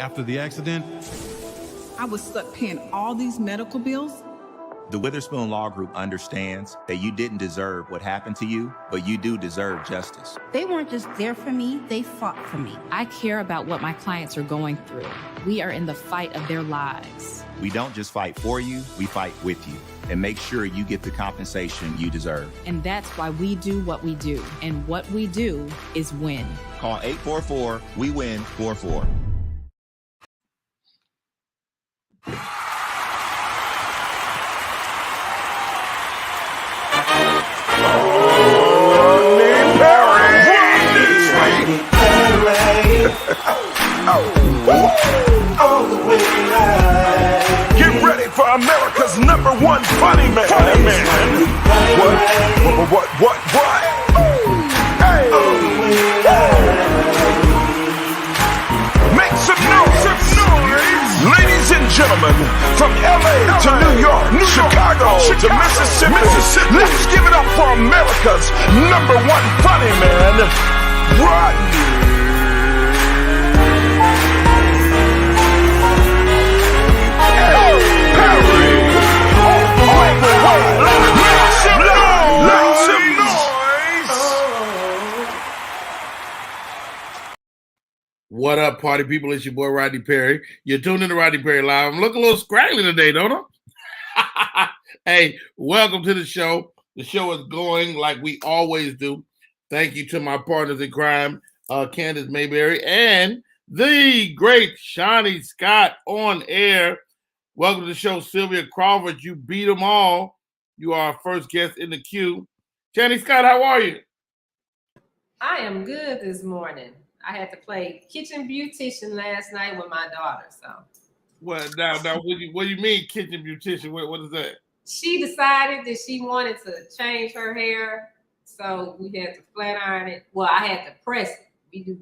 After the accident, I was stuck paying all these medical bills. The Witherspoon Law Group understands that you didn't deserve what happened to you, but you do deserve justice. They weren't just there for me, they fought for me. I care about what my clients are going through. We are in the fight of their lives. We don't just fight for you, we fight with you and make sure you get the compensation you deserve. And that's why we do what we do. And what we do is win. Call 844-WE-WIN-44. Get ready for America's #1 funny man. What? Hey. Make some noise. Ladies and gentlemen, from LA to New York, Chicago to Mississippi, let's give it up for America's #1 funny man, Rodney. What up, party people? It's your boy, Rodney Perry. You're tuned in to Rodney Perry Live. I'm looking a little scraggly today, don't I? Hey, welcome to the show. The show is going like we always do. Thank you to my partners in crime, Candace Mayberry and the great Shawnee Scott on air. Welcome to the show, Sylvia Crawford. You beat them all. You are our first guest in the queue. Shawnee Scott, how are you? I am good this morning. I had to play kitchen beautician last night with my daughter. So, What now? What do you mean, kitchen beautician? What is that? she decided that she wanted to change her hair, so we had to flat iron it. Well, I had to press it. We do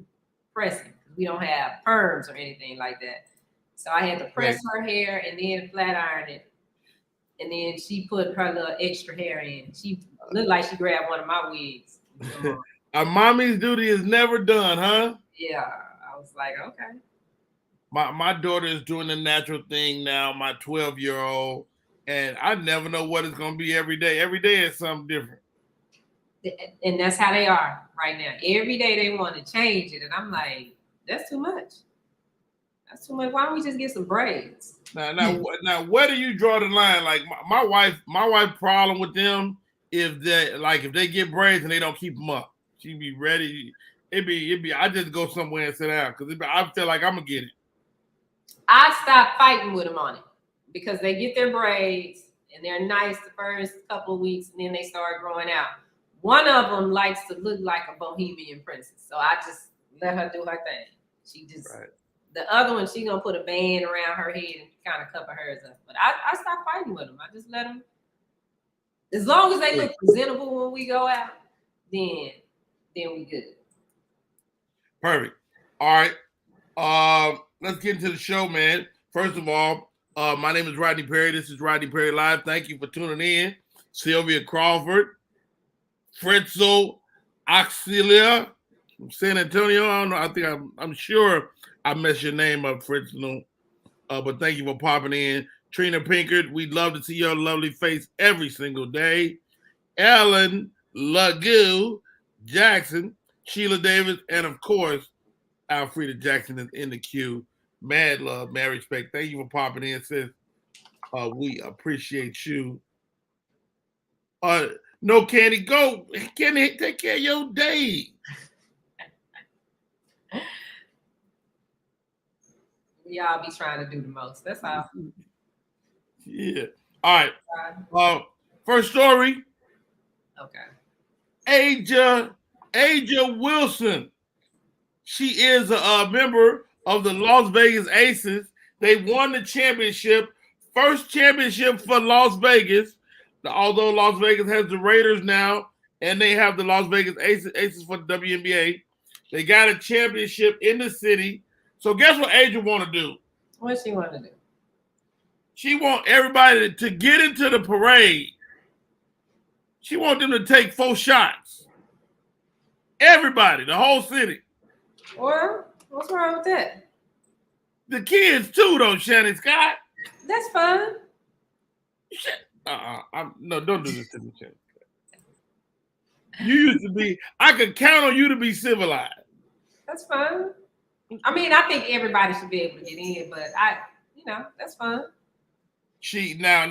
pressing. We don't have perms or anything like that. So I had to press her hair and then flat iron it. And then she put her little extra hair in. She looked like she grabbed one of my wigs. A mommy's duty is never done, huh? Yeah, I was like, okay. My daughter is doing the natural thing now, my 12-year-old, and I never know what it's going to be every day. Every day is something different. And that's how they are right now. Every day they want to change it. And I'm like, that's too much. That's too much. Why don't we just get some braids? Now, where do you draw the line? Like my wife problem with them if they get braids and they don't keep them up. She be ready. It be. I just go somewhere and sit down because I feel like I'm gonna get it. I stopped fighting with them on it because they get their braids and they're nice the first couple of weeks and then they start growing out. One of them likes to look like a bohemian princess, so I just let her do her thing. She just The other one, she gonna put a band around her head and kind of cover hers up. But I stopped fighting with them. I just let them. As long as they look presentable when we go out, then we good. Perfect. All right. Let's get into the show, man. First of all, my name is Rodney Perry. This is Rodney Perry Live. Thank you for tuning in. Sylvia Crawford, Fritzel Auxilia from San Antonio. I don't know. I'm sure I messed your name up, Fritzel. But thank you for popping in. Trina Pinkard, we'd love to see your lovely face every single day. Ellen Lagoo Jackson, Sheila Davis, and of course, Alfreda Jackson is in the queue. Mad love, mad respect. Thank you for popping in, sis. We appreciate you. No, Candy, go. Candy, take care of your day. Y'all be trying to do the most. That's all. Yeah. All right. First story. Okay. Aja Wilson. She is a member of the Las Vegas Aces. They won the championship. First championship for Las Vegas. Although Las Vegas has the Raiders now, and they have the Las Vegas Aces for the WNBA. They got a championship in the city. So guess what Aja want to do? What she want to do? She want everybody to get into the parade. She want them to take 4 shots. Everybody, the whole city. Well, what's wrong with that? the kids too, though, Shannon Scott. That's fun. No, don't do this to me, Shannon. You used to be. I could count on you to be civilized. That's fun. I mean, I think everybody should be able to get in, but that's fun. She now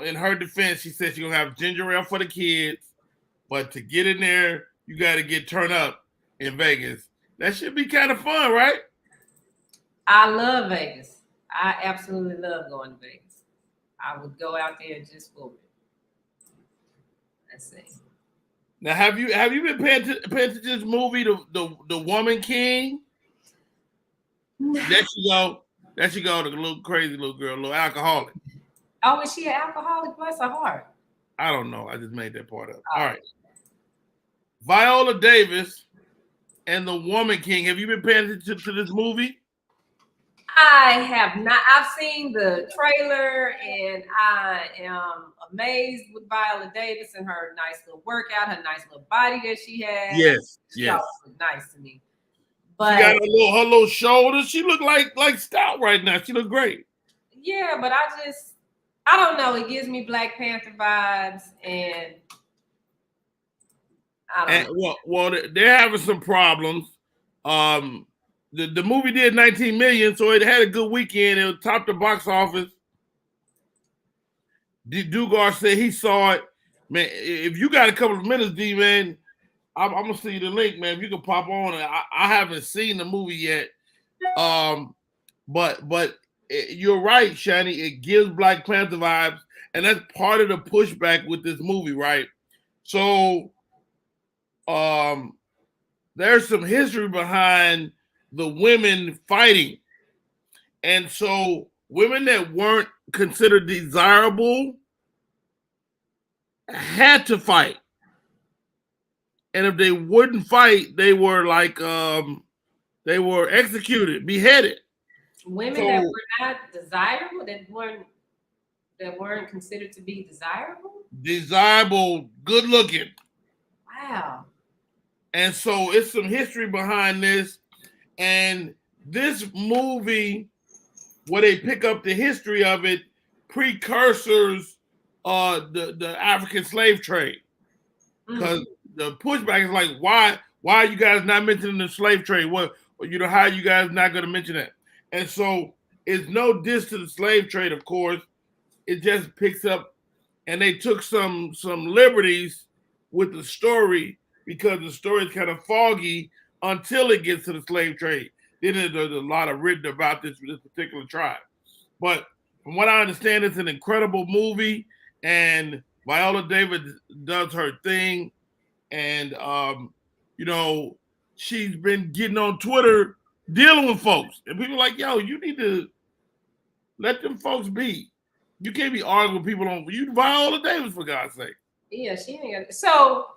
in her defense, she said she's gonna have ginger ale for the kids, but to get in there, you got to get turned up in Vegas. That should be kind of fun, right? I love Vegas. I absolutely love going to Vegas. I would go out there just for it. Let's see. Now, have you been paying attention to this movie, the Woman King? There she go, the little crazy little girl, little alcoholic. Oh, is she an alcoholic? Bless her heart. I don't know. I just made that part up. All right. Viola Davis and the Woman King. Have you been paying attention to this movie? I have not. I've seen the trailer and I am amazed with Viola Davis and her nice little workout, her nice little body that she has. Yes. She always look nice to me. But she got her little shoulders. She look like stout right now. She look great. Yeah, but I don't know. It gives me Black Panther vibes, and I don't know. Well, they're having some problems. The movie did 19 million, so it had a good weekend. It topped the box office. Dugar said he saw it. Man, if you got a couple of minutes, D, man, I'm gonna send you the link, man. If you can pop on it. I haven't seen the movie yet. But you're right, Shani. It gives Black Panther vibes, and that's part of the pushback with this movie, right? So, there's some history behind the women fighting, and so women that weren't considered desirable had to fight, and if they wouldn't fight, they were they were executed, beheaded. Women that were not desirable, that weren't considered to be desirable, good looking. Wow. And so it's some history behind this. And this movie, where they pick up the history of it, precursors the African slave trade. Because the pushback is like, why are you guys not mentioning the slave trade? How are you guys not going to mention that? And so it's no diss to the slave trade, of course. It just picks up, and they took some liberties with the story because the story is kind of foggy until it gets to the slave trade. Then there's a lot of written about this particular tribe. But from what I understand, it's an incredible movie, and Viola Davis does her thing. And, she's been getting on Twitter dealing with folks. And people are like, yo, you need to let them folks be. You can't be arguing with people on you Viola Davis, for God's sake. Yeah, she ain't got. So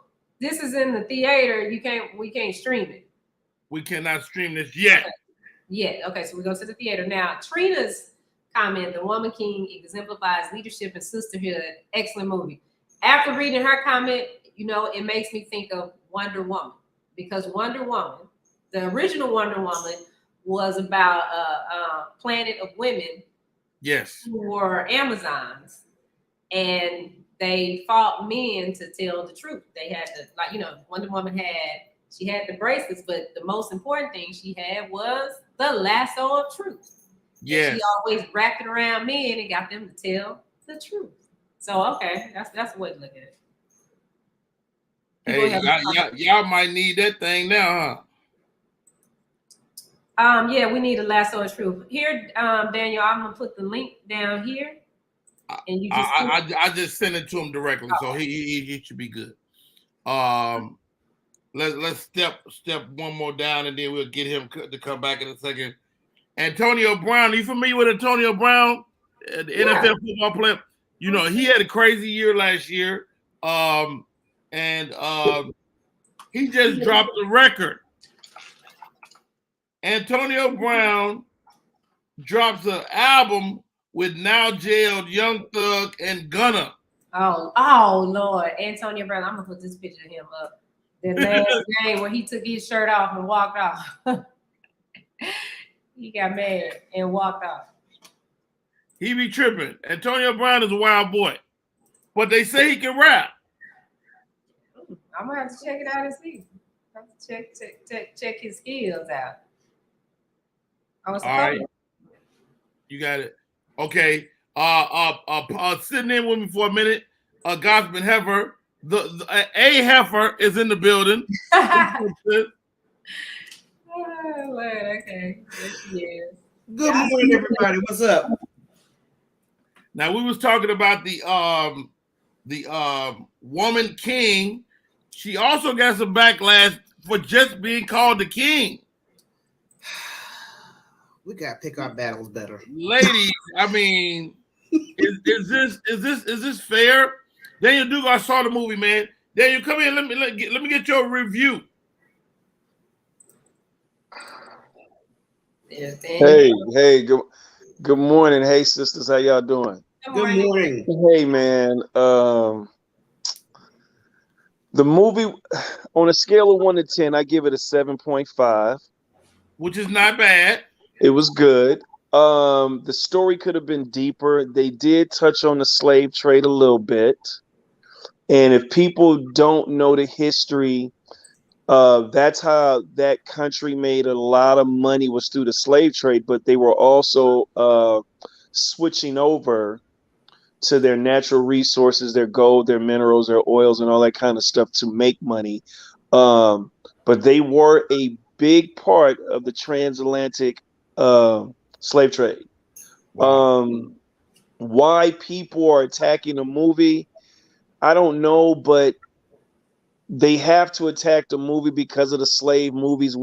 this is in the theater. We can't stream it. We cannot stream this yet. Yeah. Okay. So we go to the theater now. Trina's comment: "The Woman King exemplifies leadership and sisterhood. Excellent movie." After reading her comment, it makes me think of Wonder Woman, because Wonder Woman, the original Wonder Woman, was about a planet of women. Yes. Who were Amazons, and they fought men to tell the truth. They had to, Wonder Woman she had the bracelets, but the most important thing she had was the lasso of truth. Yes. She always wrapped it around men and got them to tell the truth. So okay, that's the way to look at it. Hey, y'all might need that thing now, huh? Yeah, we need a lasso of truth. Here, Daniel, I'm gonna put the link down here. And you just I just sent it to him directly, so he should be good. Let's step one more down, and then we'll get him to come back in a second. Antonio Brown, are you familiar with Antonio Brown, the NFL football player? He had a crazy year last year, and he just dropped the record. Antonio Brown drops an album with now jailed Young Thug and Gunna. Oh Lord, Antonio Brown. I'm gonna put this picture of him up. The last game where he took his shirt off and walked off. He got mad and walked off. He be tripping. Antonio Brown is a wild boy, but they say he can rap. I'm gonna have to check it out and see. I have to check his skills out. I was All right, you got it. Okay. Sitting in with me for a minute. Gospel Heifer. A Heifer is in the building. Oh, Lord, okay. Yes, she is. Good morning, everybody. What's up? Now we was talking about the woman king. She also got some backlash for just being called the king. We gotta pick our battles better. Ladies, I mean, is this fair? Daniel Duke, I saw the movie, man. Daniel, come here. Let me get your review. Hey, good morning. Hey, sisters, how y'all doing? Good morning. Hey, man. The movie, on a scale of 1 to 10, I give it a 7.5. Which is not bad. It was good. The story could have been deeper. They did touch on the slave trade a little bit. And if people don't know the history, that's how that country made a lot of money, was through the slave trade, but they were also switching over to their natural resources, their gold, their minerals, their oils, and all that kind of stuff to make money. But they were a big part of the transatlantic slave trade. Why people are attacking the movie, I don't know, but they have to attack the movie because of the slave movies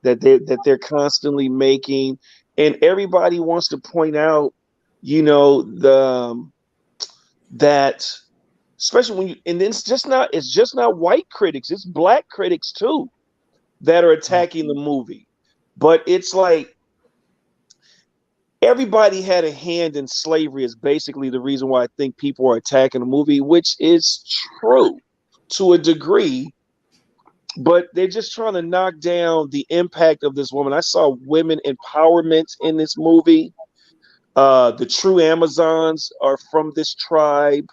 that they're constantly making, and everybody wants to point out, that, especially when and it's just not white critics, it's black critics too that are attacking the movie. But it's like everybody had a hand in slavery is basically the reason why I think people are attacking the movie, which is true to a degree, but they're just trying to knock down the impact of this woman. I saw women empowerment in this movie. The true Amazons are from this tribe.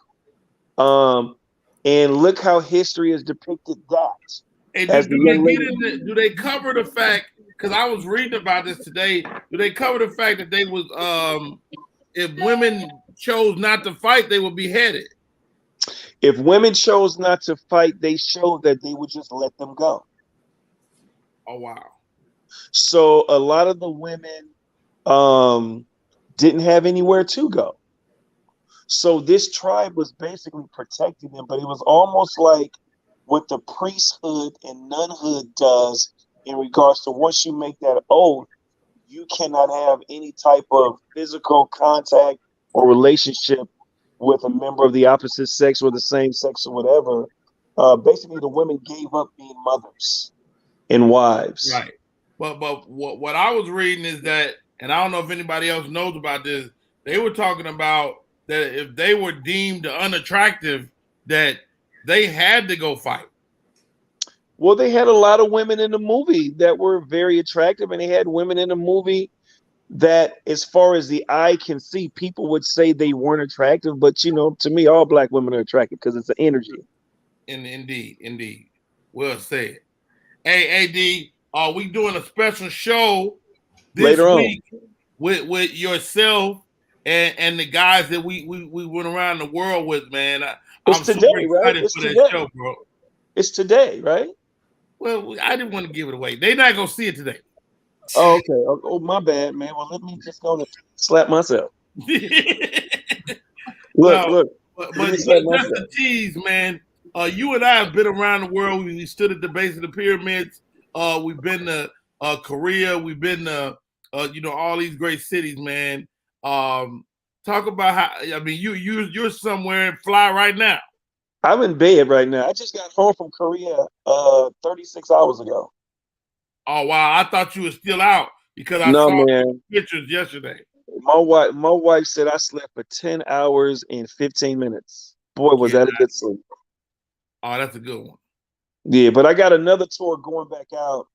And look how history has depicted that. And do they cover the fact, because I was reading about this today, do they cover the fact that they was, if women chose not to fight, they would be beheaded? If women chose not to fight, they showed that they would just let them go. Oh, wow. So a lot of the women didn't have anywhere to go. So this tribe was basically protecting them, but it was almost like what the priesthood and nunhood does in regards to once you make that oath, you cannot have any type of physical contact or relationship with a member of the opposite sex or the same sex or whatever. Basically, the women gave up being mothers and wives. Right. But what I was reading is that, and I don't know if anybody else knows about this, they were talking about that if they were deemed unattractive, that they had to go fight. Well, they had a lot of women in the movie that were very attractive, and they had women in the movie that, as far as the eye can see, people would say they weren't attractive, but to me, all black women are attractive because it's an energy. Indeed. Well said. Hey, AD, are we doing a special show this later week with yourself and the guys that we went around the world with, man? I'm today, super excited right? It's for today. that show, bro. It's today, right? Well, I didn't want to give it away. They're not gonna see it today. Oh, okay. Oh, my bad, man. Well, let me just go and slap myself. Look. But just a tease, man. You and I have been around the world. We stood at the base of the pyramids. We've been to Korea. We've been to all these great cities, man. Talk about how. I mean, you're somewhere and fly right now. I'm in bed right now. I just got home from Korea 36 hours ago. Oh wow! I thought you were still out because I saw pictures yesterday. My wife said I slept for 10 hours and 15 minutes. Boy, was that a good sleep. Oh, that's a good one. Yeah, but I got another tour going back out.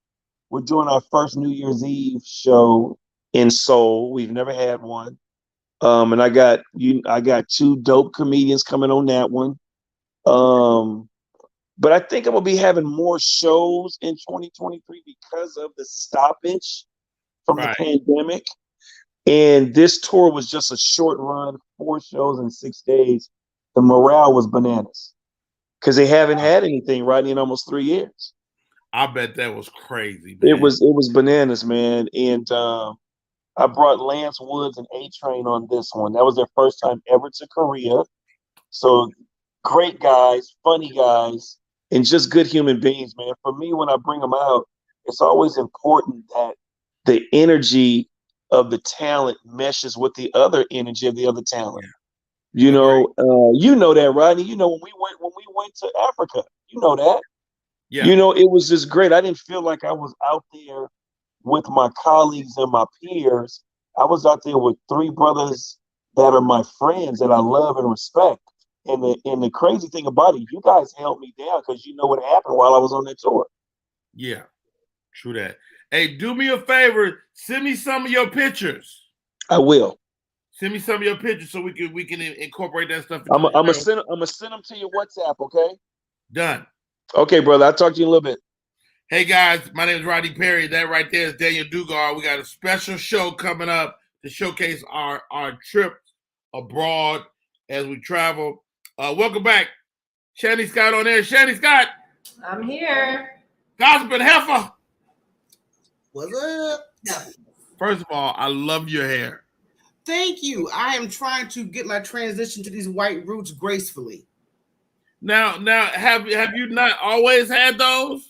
We're doing our first New Year's Eve show in Seoul. We've never had one. And I got 2 dope comedians coming on that one. But I think I'm gonna be having more shows in 2023 because of the stoppage from the pandemic. And this tour was just a short run, 4 shows in 6 days. The morale was bananas because they haven't had anything, Rodney, in almost 3 years. I bet that was crazy, man. It was bananas, man. And I brought Lance Woods and A-Train on this one. That was their first time ever to Korea. So great guys, funny guys, and just good human beings, man. For me, when I bring them out, it's always important that the energy of the talent meshes with the other energy of the other talent. You know that, Rodney. You know when we went to Africa, you know that. Yeah. You know, it was just great. I didn't feel like I was out there with my colleagues and my peers. I was out there with 3 brothers that are my friends that I love and respect. And the crazy thing about it, you guys held me down because you know what happened while I was on that tour. Yeah, true that. Hey, do me a favor. Send me some of your pictures. I will. Send me some of your pictures so we can incorporate that stuff. I'm gonna send them to your WhatsApp. Okay. Done. Okay, brother. I'll talk to you in a little bit. Hey guys, my name is Rodney Perry. That right there is Daniel Dugard. We got a special show coming up to showcase our trip abroad as we travel. Welcome back, Shanny Scott on there. Shanny Scott. I'm here. Gossip Heifer. What's up? First of all, I love your hair. Thank you. I am trying to get my transition to these white roots gracefully. Now, have you not always had those?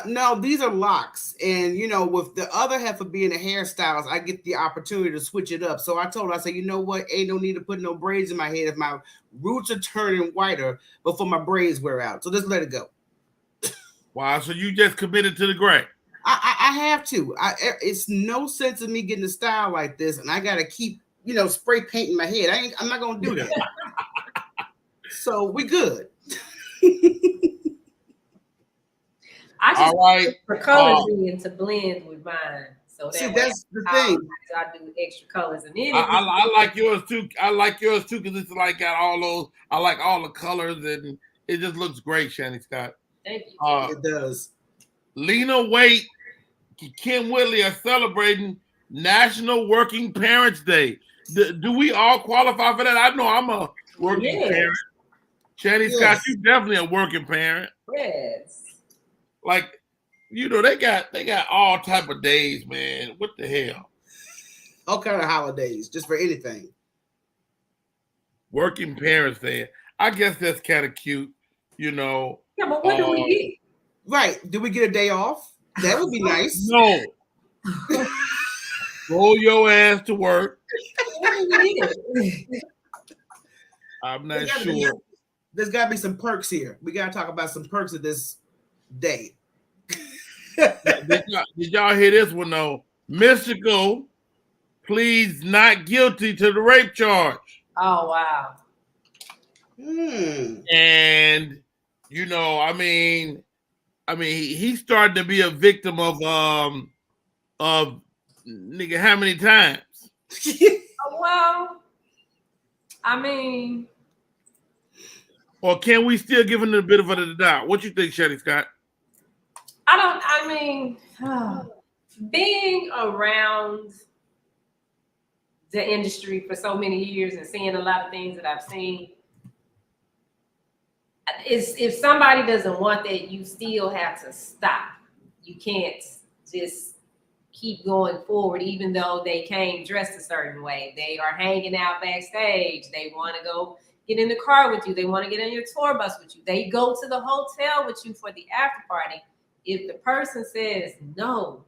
No, these are locks. And, you know, with the other half of being a hairstylist, I get the opportunity to switch it up. So I told her, I said, you know what? Ain't no need to put no braids in my head if my roots are turning whiter before my braids wear out. So just let it go. Wow. So you just committed to the gray. I have to. It's no sense of me getting a style like this. And I got to keep, spray painting my head. I'm not going to do that. So we good. I just all right. for colors in to blend with mine. So that's the thing. I do extra colors and then I like yours too. I like yours too because it's like got all those. I like all the colors and it just looks great, Shanny Scott. Thank you. It does. Lena Waite, Kim Whitley are celebrating National Working Parents Day. Do we all qualify for that? I know I'm a working parent. Shanny Scott, you definitely a working parent. Yes. Like, they got all type of days, man. What the hell? All kind of holidays, just for anything. Working Parents Day. I guess that's kind of cute, Yeah, but what do we get? Right. Do we get a day off? That would be nice. No. Roll your ass to work. I'm not sure. There's got to be some perks here. We got to talk about some perks of this day. Did y'all hear this one though? Mystical pleads not guilty to the rape charge. Oh wow. And he's starting to be a victim of nigga how many times? Well, or can we still give him a bit of a doubt? What you think, Shanny Scott? Being around the industry for so many years and seeing a lot of things that I've seen, if somebody doesn't want that, you still have to stop. You can't just keep going forward, even though they came dressed a certain way. They are hanging out backstage. They want to go get in the car with you. They want to get on your tour bus with you. They go to the hotel with you for the after party. If the person says, no,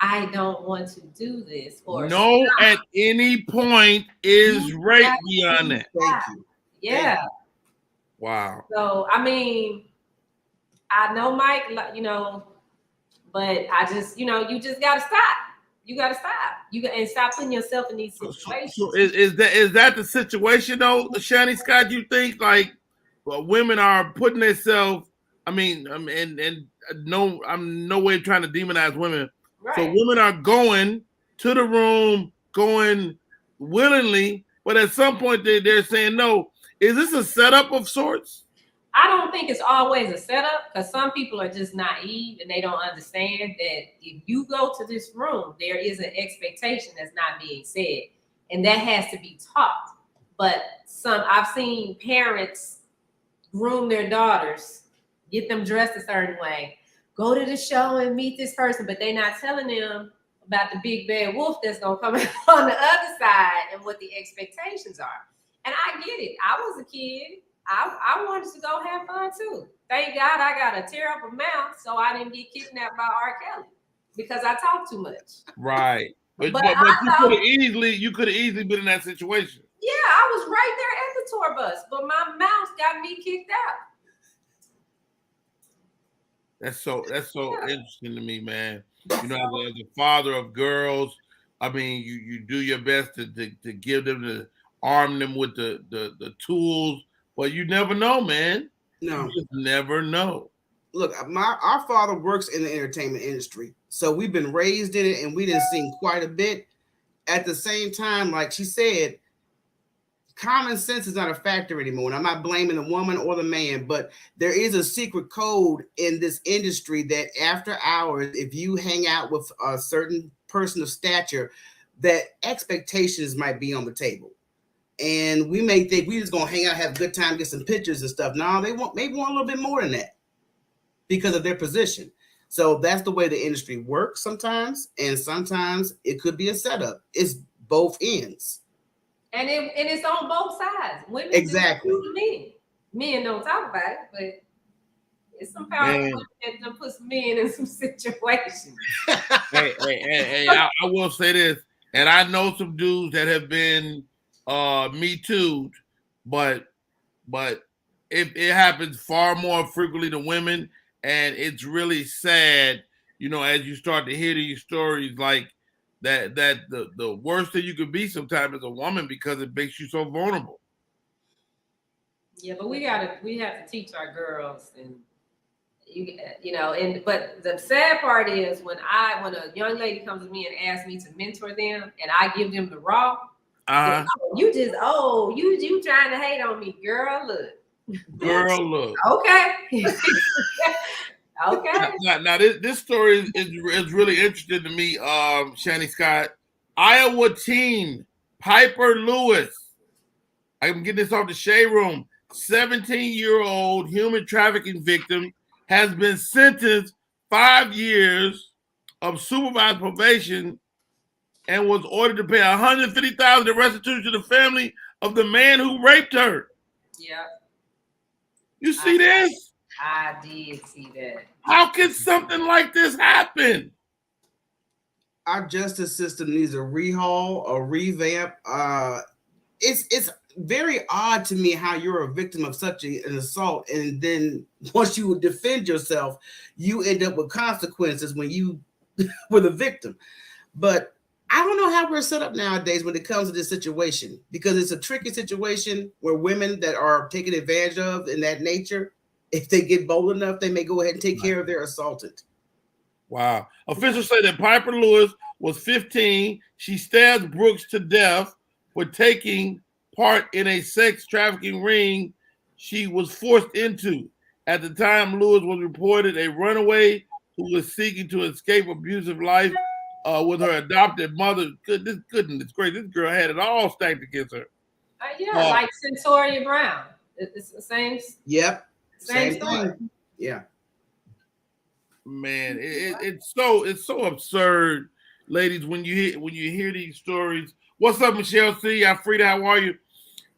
I don't want to do this, or no, stop, at any point is rape beyond that. Thank you. Yeah. Thank you. Wow. So, I know Mike, but I just, you just got to stop. You got to stop. And stop putting yourself in these situations. So is that the situation though, Shanny Scott? You think women are putting themselves? No, I'm no way trying to demonize women. Right. So women are going to the room going willingly, but at some point they're saying no. Is this a setup of sorts? I don't think it's always a setup because some people are just naive and they don't understand that if you go to this room, there is an expectation that's not being said, and that has to be taught. But I've seen parents groom their daughters, get them dressed a certain way, go to the show and meet this person, but they're not telling them about the big bad wolf that's gonna come out on the other side and what the expectations are. And I get it. I was a kid. I wanted to go have fun too. Thank God I got a tear up a mouth so I didn't get kidnapped by R. Kelly because I talk too much. Right. But you could have easily been in that situation. Yeah, I was right there at the tour bus, but my mouth got me kicked out. That's so interesting to me, man. You know, as a father of girls, I mean, you do your best to give them, to arm them with the tools, but you never know, man. No, you just never know. Look, our father works in the entertainment industry, so we've been raised in it, and we didn't see quite a bit. At the same time, like she said, common sense is not a factor anymore. And I'm not blaming the woman or the man, but there is a secret code in this industry that after hours, if you hang out with a certain person of stature, that expectations might be on the table. And we may think we just gonna hang out, have a good time, get some pictures and stuff. No, they maybe want a little bit more than that because of their position. So that's the way the industry works sometimes, and sometimes it could be a setup. It's both ends. And it's on both sides. Women exactly. Men don't talk about it, but it's some powerful women that put some men in some situations. Hey, I will say this, and I know some dudes that have been Me Too'd, but it happens far more frequently to women, and it's really sad, you know, as you start to hear these stories, like that the worst thing you could be sometimes is a woman because it makes you so vulnerable. Yeah, but we have to teach our girls, and but the sad part is when a young lady comes to me and asks me to mentor them, and I give them the raw. You trying to hate on me, girl? Look. Okay. Okay. Now this story is really interesting to me, Shani Scott. Iowa teen Piper Lewis. I'm getting this off the Shade Room. 17-year-old human trafficking victim has been sentenced 5 years of supervised probation and was ordered to pay $150,000 in restitution to the family of the man who raped her. Yeah. You see this? I did see that. How can something like this happen? Our justice system needs a rehaul, a revamp. It's very odd to me how you're a victim of such an assault, and then once you defend yourself, you end up with consequences when you were the victim. But I don't know how we're set up nowadays when it comes to this situation, because it's a tricky situation where women that are taken advantage of in that nature, if they get bold enough, they may go ahead and take care of their assaultant. Wow. Officials say that Piper Lewis was 15. She stabbed Brooks to death for taking part in a sex trafficking ring she was forced into. At the time, Lewis was reported a runaway who was seeking to escape abusive life with her adopted mother. Goodness gracious, this girl had it all stacked against her. Like Centoria Brown. It's the same. Yep. Same story. Yeah. Man, it's so absurd, ladies, when you hear these stories. What's up, Michelle C? Frida, how are you?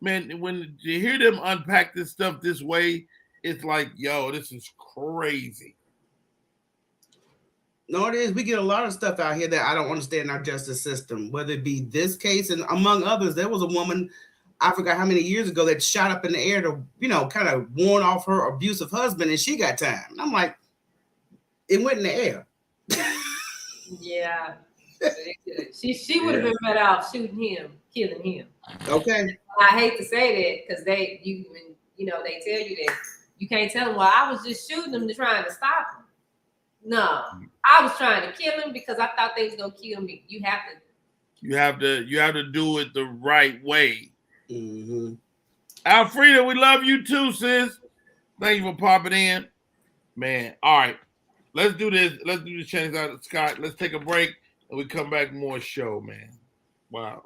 Man, when you hear them unpack this stuff this way, it's like, yo, this is crazy. No, it is. We get a lot of stuff out here that I don't understand in our justice system, whether it be this case and among others. There was a woman, I forgot how many years ago, that shot up in the air to, kind of warn off her abusive husband, and she got time. And I'm like, it went in the air. Yeah. She would have been better off shooting him, killing him. Okay. I hate to say that because they tell you that you can't tell them, well, I was just shooting them trying to stop him. No, I was trying to kill him because I thought they was gonna kill me. You have to You have to do it the right way. Mm-hmm. Alfreda, we love you too, sis. Thank you for popping in. Man, all right. Let's do this. Let's do the change out, Scott. Let's take a break and we come back more show, man. Wow.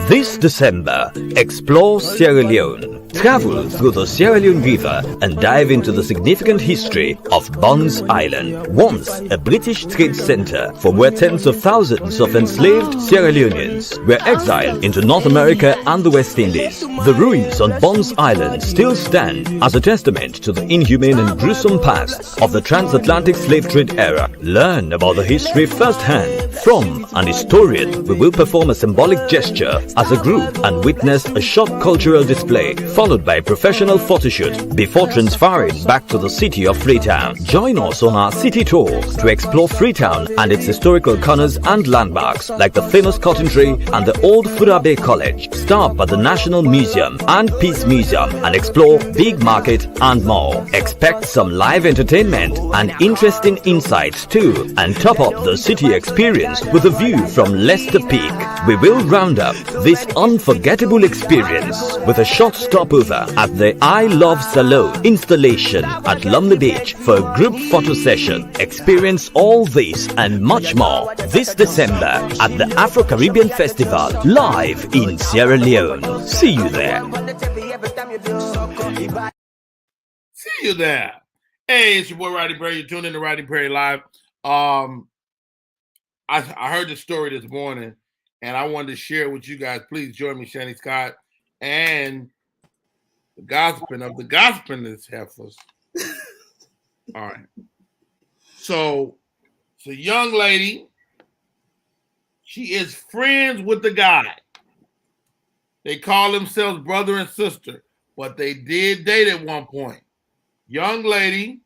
This December, explore Sierra Leone. Travel through the Sierra Leone River and dive into the significant history of Bonds Island, once a British trade center from where tens of thousands of enslaved Sierra Leoneans were exiled into North America and the West Indies. The ruins on Bonds Island still stand as a testament to the inhumane and gruesome past of the transatlantic slave trade era. Learn about the history firsthand from an historian. We will perform a symbolic gesture as a group and witness a short cultural display followed by a professional photo shoot before transferring back to the city of Freetown. Join us on our city tour to explore Freetown and its historical corners and landmarks like the famous cotton tree and the old Furabe College. Stop at the National Museum and Peace Museum and explore Big Market and more. Expect some live entertainment and interesting insights too, and top up the city experience with a view from Leicester Peak. We will round up this unforgettable experience with a short stopover at the I Love Salone installation at Lumley Beach for a group photo session. Experience all this and much more this December at the Afro-Caribbean Festival live in Sierra Leone. See you there. See you there. Hey, it's your boy Rodney Perry. You're tuned in to Rodney Perry Live. I heard the story this morning, and I wanted to share with you guys. Please join me, Shani Scott, and the gossiping of the gossiping heifers. All right. So it's a young lady. She is friends with the guy. They call themselves brother and sister, but they did date at one point. Young lady,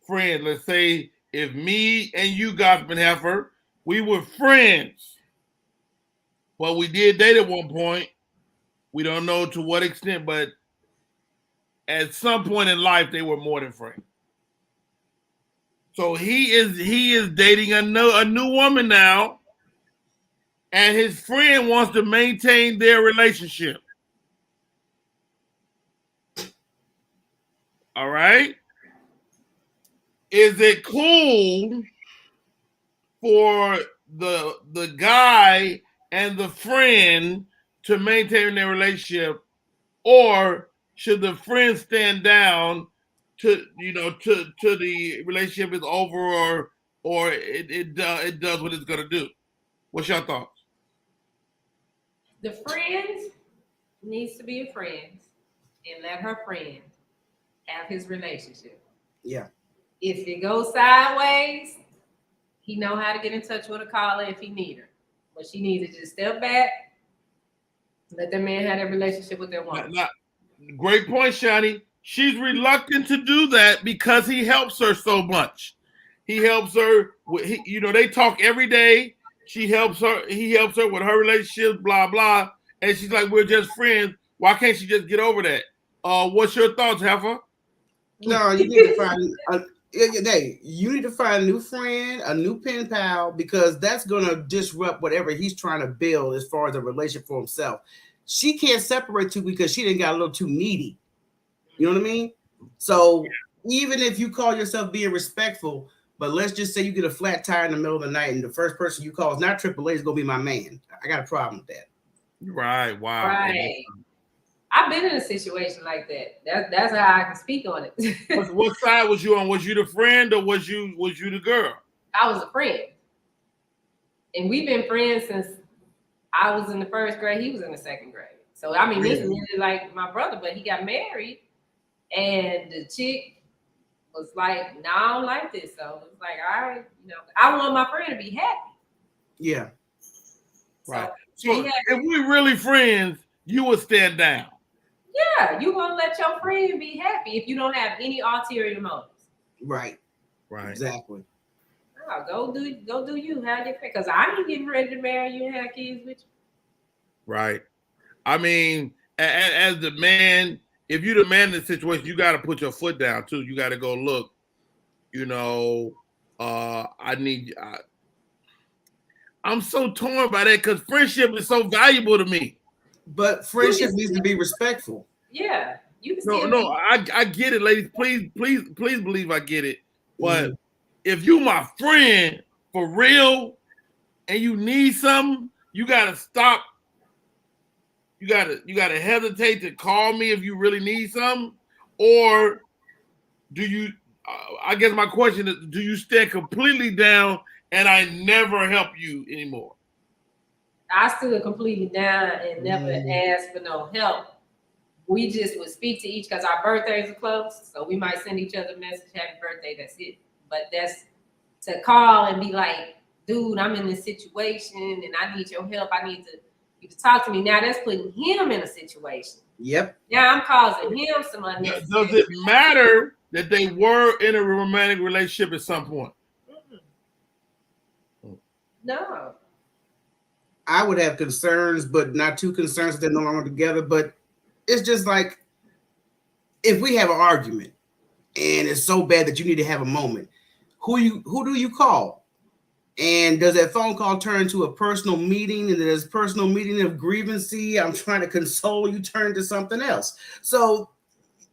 friend, let's say if me and you, gossiping heifer, we were friends, but we did date at one point. We don't know to what extent, but at some point in life, they were more than friends. So he is dating a new woman now, and his friend wants to maintain their relationship. All right? Is it cool for the guy and the friend to maintain their relationship, or should the friend stand down to the relationship is over, or it does what it's gonna do? What's your thoughts? The friend needs to be a friend and let her friend have his relationship. Yeah. If it goes sideways, he know how to get in touch with her, call her if he need her. But she needs to just step back, let that man have that relationship with that woman. Great point, Shani. She's reluctant to do that because he helps her so much. He helps her with, they talk every day. He helps her with her relationship, blah, blah. And she's like, we're just friends. Why can't she just get over that? What's your thoughts, Heifer? No, you need to find you need to find a new friend, a new pen pal, because that's gonna disrupt whatever he's trying to build as far as a relationship for himself. She can't separate two because she didn't got a little too needy. You know what I mean? So even if you call yourself being respectful, but let's just say you get a flat tire in the middle of the night and the first person you call is not AAA, is gonna be my man. I got a problem with that. Right. Wow. Right. I've been in a situation like that. That's how I can speak on it. What side was you on? Was you the friend or was you the girl? I was a friend. And we've been friends since I was in the first grade. He was in the second grade. So, I mean, this is really like my brother, but he got married. And the chick was like, no, I don't like this. So, it's like, all right, I want my friend to be happy. Yeah. Right. So, if we're really friends, you would stand down. Yeah, you gonna let your friend be happy if you don't have any ulterior motives. Right. Right. Exactly. Oh, go do you. Have your friend, because I ain't getting ready to marry you and have kids with you. Right. I mean, as the man, if you're the man in the situation, you got to put your foot down too. You got to go, look, I'm so torn by that because friendship is so valuable to me. But friendship needs to be respectful. Yeah, you can No, still no, I get it, ladies. Please believe I get it. But Mhm. if you my friend for real and you need something, you gotta stop. You gotta hesitate to call me if you really need something, or do you? I guess my question is: do you stand completely down and I never help you anymore? I stood completely down and never asked for no help. We just would speak to each because our birthdays are close, so we might send each other a message, happy birthday, that's it. But that's to call and be like, dude, I'm in this situation and I need your help. I need you to talk to me. Now that's putting him in a situation. Yep. Now I'm causing him some unnecessary. Does it matter that they were in a romantic relationship at some point? No. I would have concerns, but not too concerns that they're no longer together. But it's just like if we have an argument and it's so bad that you need to have a moment, who do you call? And does that phone call turn into a personal meeting? And there's personal meeting of grievancy? I'm trying to console you, turn to something else. So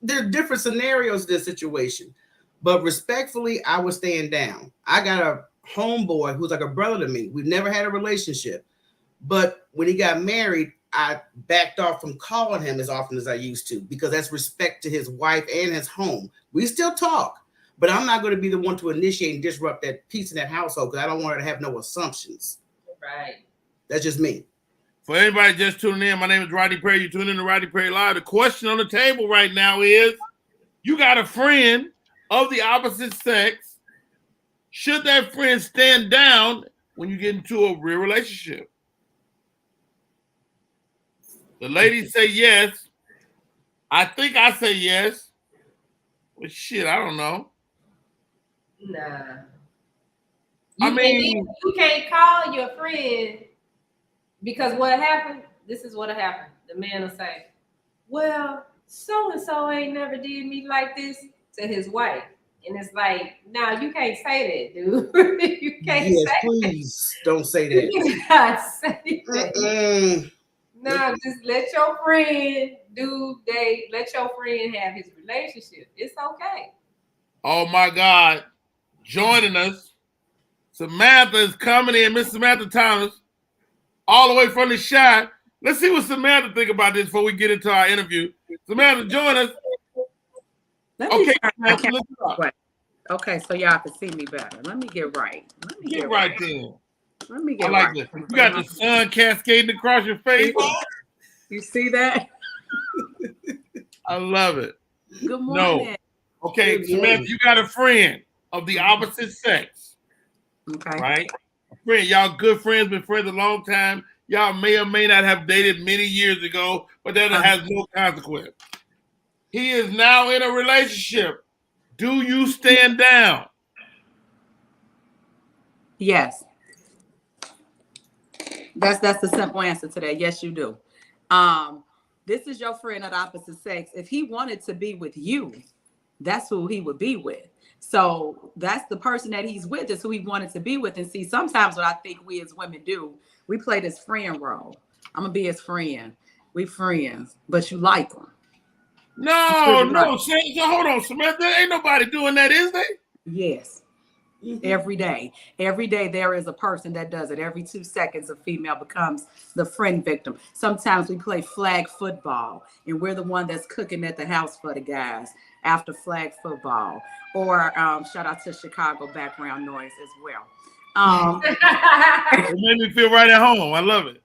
there are different scenarios in this situation. But respectfully, I was staying down. I got a homeboy who's like a brother to me. We've never had a relationship. But when he got married, I backed off from calling him as often as I used to because that's respect to his wife and his home. We still talk, but I'm not going to be the one to initiate and disrupt that peace in that household because I don't want her to have no assumptions. Right. That's just me. For anybody just tuning in, my name is Rodney Perry. You're tuning in to Rodney Perry Live. The question on the table right now is, you got a friend of the opposite sex. Should that friend stand down when you get into a real relationship? The ladies say yes. I think I say yes. But shit, I don't know. Nah. I mean, you can't call your friend because what happened, this is what happened. The man will say, well, so-and-so ain't never did me like this to his wife. And it's like, no, you can't say that, dude. You can't say please don't say that. You cannot say that. No, just let your friend let your friend have his relationship. It's okay. Oh my God. Joining us, Samantha is coming in, Miss Samantha Thomas, all the way from the shot. Let's see what Samantha think about this before we get into our interview. Samantha, join us. Okay, Samantha, look it up. Okay, so y'all can see me better. Let me get right. Get right then. Let me get I like right. this. You got the sun cascading across your face. You see that? I love it. Good morning. No. Okay, Samantha, you got a friend of the opposite sex. Okay. Right? A friend, y'all good friends, been friends a long time. Y'all may or may not have dated many years ago, but that has no consequence. He is now in a relationship. Do you stand down? Yes. That's the simple answer to that. Yes, you do. This is your friend of the opposite sex. If he wanted to be with you, that's who he would be with. So that's the person that he's with is who he wanted to be with. And see, sometimes what I think we as women do, we play this friend role. I'm gonna be his friend. We friends, but you like him. No. So hold on, Samantha. Ain't nobody doing that, is they? Yes. Every day there is a person that does it. Every 2 seconds a female becomes the friend victim. Sometimes we play flag football and we're the one that's cooking at the house for the guys after flag football, or shout out to Chicago background noise as well. It made me feel right at home. I love it.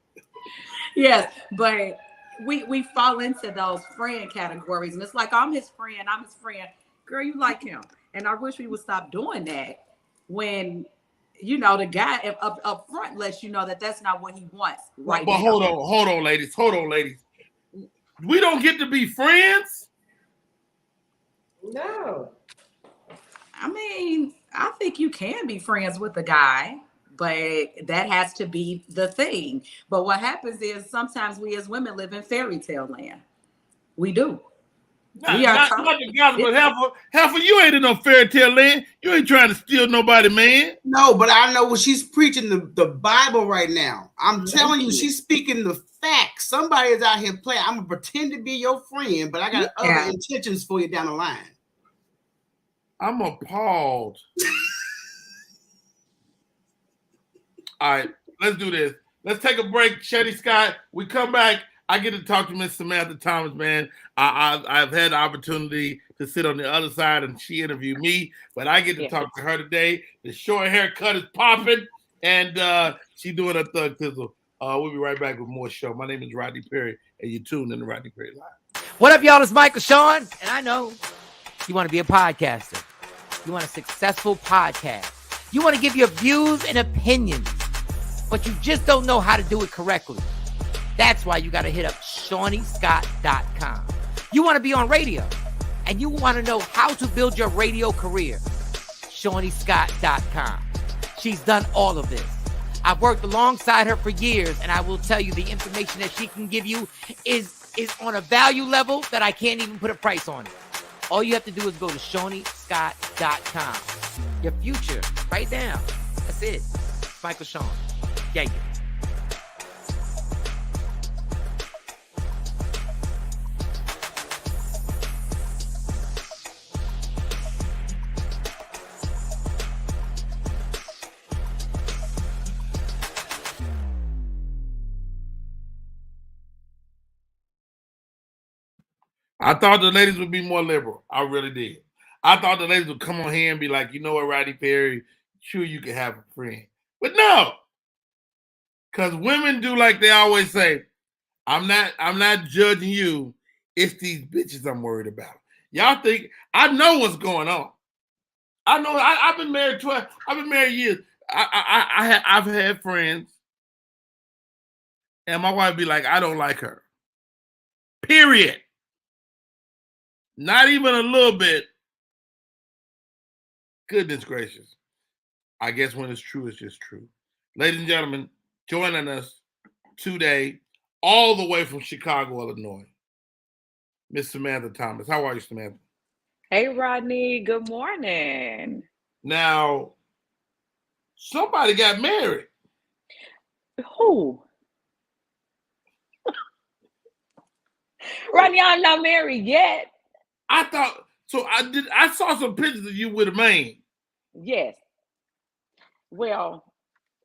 Yes, but we fall into those friend categories and it's like, I'm his friend. Girl, you like him. And I wish we would stop doing that when, you know, the guy up front lets you know that that's not what he wants. Right. But hold on, ladies. We don't get to be friends? No. I mean, I think you can be friends with a guy, but that has to be the thing. But what happens is sometimes we as women live in fairy tale land. We do. Not the gospel, but half of you ain't in no fairy tale land. You ain't trying to steal nobody, man. No, but I know what she's preaching the Bible right now. I'm telling you, she's speaking the facts. Somebody is out here playing. I'm gonna pretend to be your friend, but I got other intentions for you down the line. I'm appalled. All right, let's do this. Let's take a break, Shetty Scott. We come back. I get to talk to Miss Samantha Thomas, man. I've had the opportunity to sit on the other side and she interviewed me, but I get to talk to her today. The short haircut is popping, and she's doing her thug thizzle. We'll be right back with more show. My name is Rodney Perry, and you're tuned in to Rodney Perry Live. What up, y'all? It's Michael Sean, and I know you want to be a podcaster. You want a successful podcast. You want to give your views and opinions, but you just don't know how to do it correctly. That's why you got to hit up ShawneeScott.com. You want to be on radio, and you want to know how to build your radio career. ShawneeScott.com. She's done all of this. I've worked alongside her for years, and I will tell you the information that she can give you is on a value level that I can't even put a price on it. All you have to do is go to ShawneeScott.com. Your future, right now. That's it. Michael Sean. Yeah. I thought the ladies would be more liberal. I really did. I thought the ladies would come on here and be like, you know what, Rodney Perry, sure you can have a friend. But no. Because women do like they always say, I'm not judging you. It's these bitches I'm worried about. Y'all think I know what's going on. I know I've been married 12. I've been married years. I've had friends, and my wife be like, I don't like her. Period. Not even a little bit. Goodness gracious. I guess when it's true, it's just true. Ladies and gentlemen, joining us today, all the way from Chicago, Illinois, Miss Samantha Thomas. How are you, Samantha? Hey, Rodney. Good morning. Now, somebody got married. Who? Rodney, I'm not married yet. I thought so. I saw some pictures of you with a man. Yes. Well,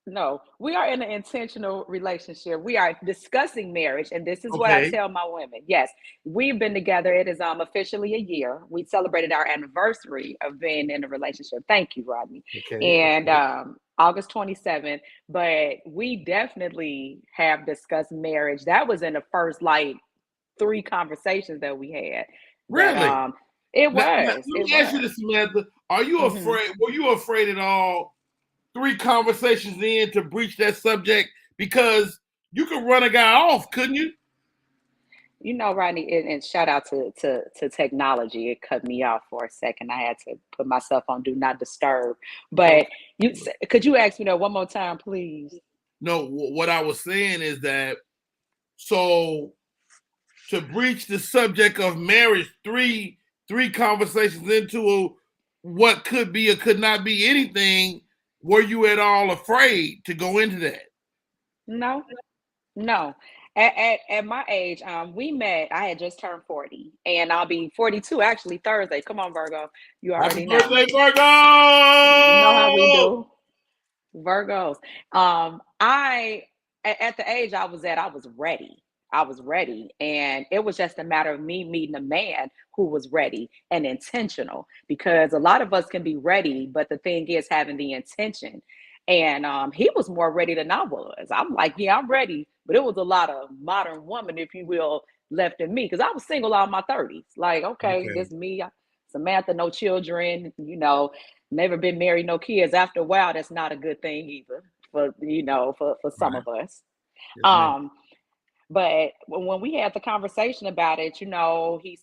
no, we are in an intentional relationship. We are discussing marriage, and this is what I tell my women. Yes, we've been together. It is officially a year. We celebrated our anniversary of being in a relationship. Thank you, Rodney. And August 27th. But we definitely have discussed marriage. That was in the first 3 conversations that we had. Really? But, it was. Let me ask you this, Samantha. Are you afraid? Were you afraid at all 3 conversations in to breach that subject? Because you could run a guy off, couldn't you? You know, Rodney, and shout out to technology. It cut me off for a second. I had to put myself on do not disturb. But could you ask me that one more time, please? No, what I was saying is that so to breach the subject of marriage, three conversations into what could be or could not be anything, were you at all afraid to go into that? No. At my age, we met. I had just turned 40, and I'll be 42 actually Thursday. Come on, Virgo. You already know. Happy birthday, Virgo! You know how we do, Virgos. At the age I was at, I was ready. And it was just a matter of me meeting a man who was ready and intentional, because a lot of us can be ready, but the thing is having the intention. And he was more ready than I was. I'm like, yeah, I'm ready. But it was a lot of modern woman, if you will, left in me, because I was single all my 30s. Like, okay, this me, Samantha, no children, never been married, no kids. After a while, that's not a good thing either for some of us. Yes, but when we had the conversation about it, he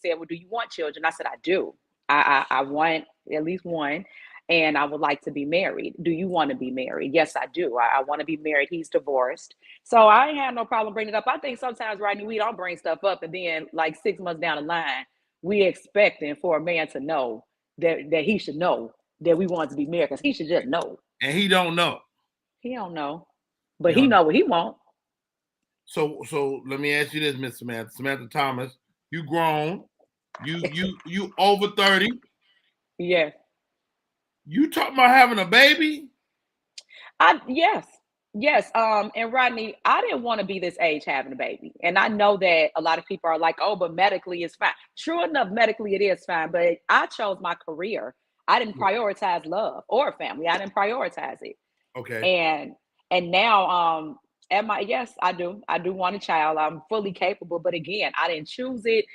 said, well, do you want children? I said, I do. I want at least one, and I would like to be married. Do you want to be married? Yes, I do. I want to be married. He's divorced. So I ain't had no problem bringing it up. I think sometimes, Rodney, we don't bring stuff up, and then 6 months down the line, we expecting for a man to know that he should know that we want to be married, because he should just know. And he don't know. He don't know, but he know what he want. So let me ask you this, Miss Samantha Thomas. You grown. You over 30. Yeah. You talking about having a baby? Yes. And Rodney, I didn't want to be this age having a baby. And I know that a lot of people are like, oh, but medically it's fine. True enough, medically it is fine. But I chose my career. I didn't prioritize love or family. I didn't prioritize it. Okay. And now I do want a child. I'm fully capable. But again, I didn't choose it.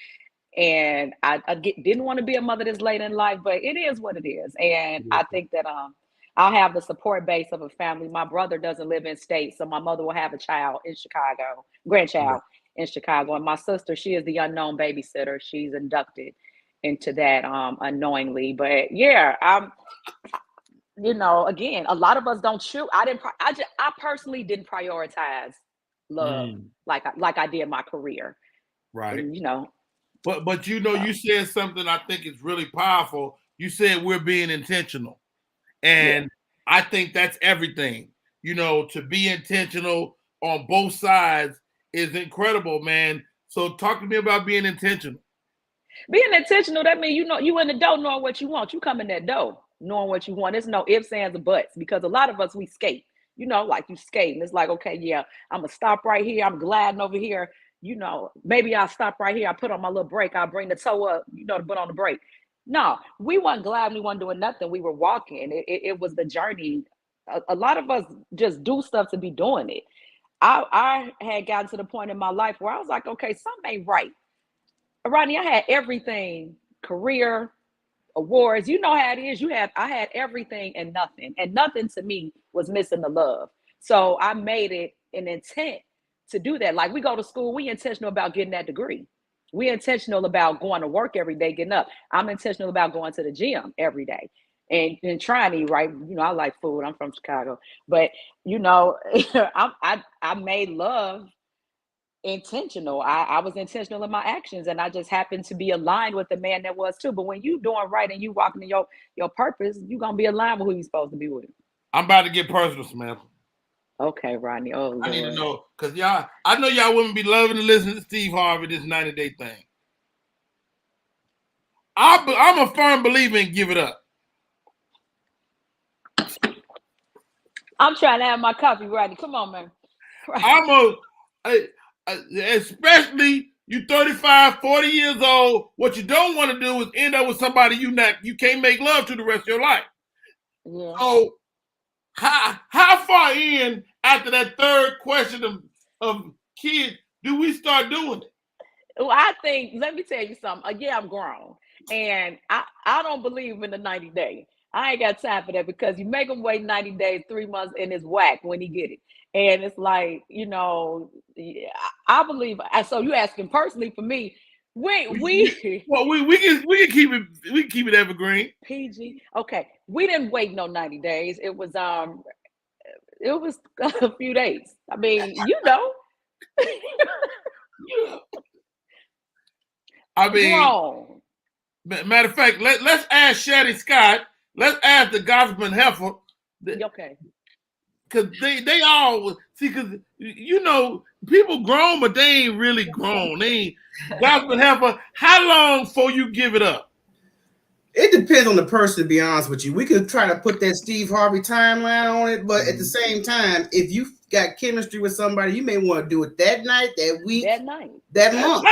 And I didn't want to be a mother this late in life, but it is what it is. And I think that I'll have the support base of a family. My brother doesn't live in state, so my mother will have a child in Chicago, grandchild in Chicago. And my sister, she is the unknown babysitter. She's inducted into that unknowingly. But yeah, again, a lot of us don't choose. I personally didn't prioritize love like I did my career. Right. And, But you said something I think is really powerful. You said we're being intentional. And I think that's everything. To be intentional on both sides is incredible, man. So talk to me about being intentional. Being intentional, that means you in the door knowing what you want. You come in that door knowing what you want. There's no ifs, ands, or buts, because a lot of us, we skate. Like you skate, and it's like, okay, yeah, I'm gonna stop right here. I'm gliding over here. Maybe I'll stop right here. I put on my little brake. I'll bring the toe up, to put on the brake. No, we weren't gliding. We weren't doing nothing. We were walking. It was the journey. A lot of us just do stuff to be doing it. I had gotten to the point in my life where I was like, okay, something ain't right. Rodney, I had everything, career, awards. You know how it is. I had everything and nothing to me was missing the love. So I made it an intent to do that. Like, we go to school, we intentional about getting that degree. We intentional about going to work every day, getting up. I'm intentional about going to the gym every day and trying to eat right. I like food. I'm from Chicago, but I made love intentional. I was intentional in my actions, and I just happened to be aligned with the man that was too. But when you doing right and you walking in your purpose, you're gonna be aligned with who you're supposed to be with. I'm about to get personal, Samantha. Okay, Rodney. Oh, Lord. I need to know, because I know y'all wouldn't be loving to listen to Steve Harvey, this 90-day thing. I'm a firm believer in give it up. I'm trying to have my coffee, Rodney. Come on, man. Especially you 35, 40 years old, what you don't want to do is end up with somebody you can't make love to the rest of your life. Yeah. So how far in after that third question of kids do we start doing it? Well, I think, let me tell you something. Yeah, I'm grown. And I don't believe in the 90 days. I ain't got time for that, because you make them wait 90 days, 3 months, and it's whack when he get it. And it's like, I believe. So you asking personally for me? We can keep it evergreen. PG. Okay, we didn't wait no 90 days. It was a few days. I mean, I mean, grown. Matter of fact, let's ask Shannon Scott. Let's ask the Gospelman Heifer. Okay. Because they all see, because people grown, but they ain't really grown. They ain't Gospelman Heifer. How long before you give it up? It depends on the person, to be honest with you. We could try to put that Steve Harvey timeline on it, but at the same time, if you got chemistry with somebody, you may want to do it that night, that week, that night, that month,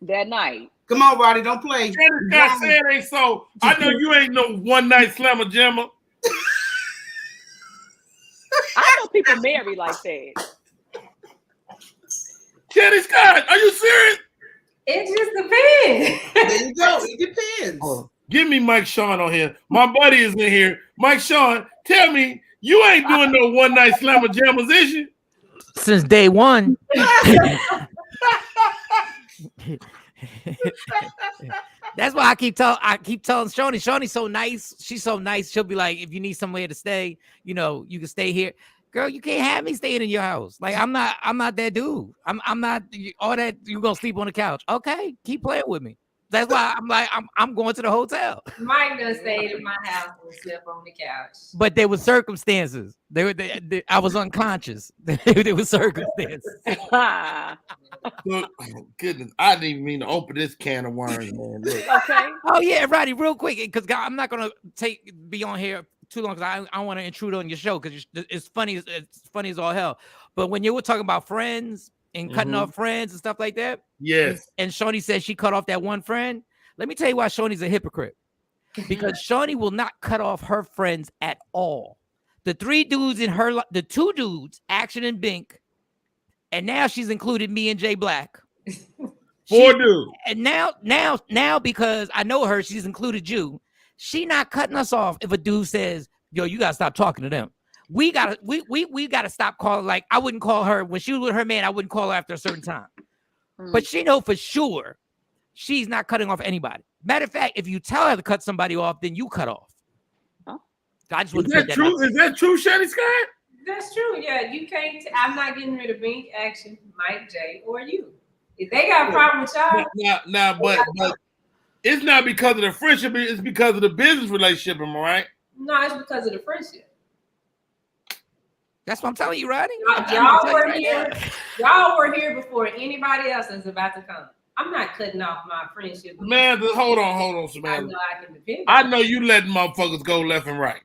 that night. Come on, Roddy, don't play. I said ain't so. I know you ain't no one night slammer jammer. I know people marry like that. Shannon Scott, are you serious? It just depends. There you go. It depends. Oh, give me Mike Sean on here. My buddy is in here. Mike Sean, tell me, you ain't doing no one night slammer jammers, is you? Since day one. That's why I keep telling Shoni. Shoni's so nice. She's so nice. She'll be like, if you need somewhere to stay, you can stay here. girl, you can't have me staying in your house. Like, I'm not that dude. I'm not all that. You gonna sleep on the couch? Okay, keep playing with me. That's why I'm like, I'm going to the hotel. Mike done stayed in my house and slept on the couch. But there were circumstances. I was unconscious. There were circumstances. Look, goodness, I didn't even mean to open this can of worms, man. Look. Okay. Oh yeah, Rodney, real quick, because I'm not gonna be on here too long because I want to intrude on your show because it's funny as all hell. But when you were talking about friends and cutting off friends and stuff like that, yes. And Shawnee said she cut off that one friend. Let me tell you why Shawnee's a hypocrite. Because Shawnee will not cut off her friends at all. The three dudes in her, the two dudes, Action and Bink, and now she's included me and Jay Black. Four dudes. And now because I know her, she's included you. She not cutting us off if a dude says, "Yo, you gotta stop talking to them." We gotta stop calling. Like, I wouldn't call her when she was with her man. I wouldn't call her after a certain time. But she know for sure she's not cutting off anybody. Matter of fact, if you tell her to cut somebody off, then you cut off. Huh? I just Is that true? Is that true, Shanny Scott? That's true. Yeah, you can't. I'm not getting rid of Bink, Action, Mike, Jay, or you. If they got a problem with y'all, But it's not because of the friendship. It's because of the business relationship. Am I right? no, it's because of the friendship. That's what I'm telling you, Rodney. Y'all were here before anybody else is about to come. I'm not cutting off my friendship. Samantha, hold on, Samantha. I can depend. I know you letting motherfuckers go left and right.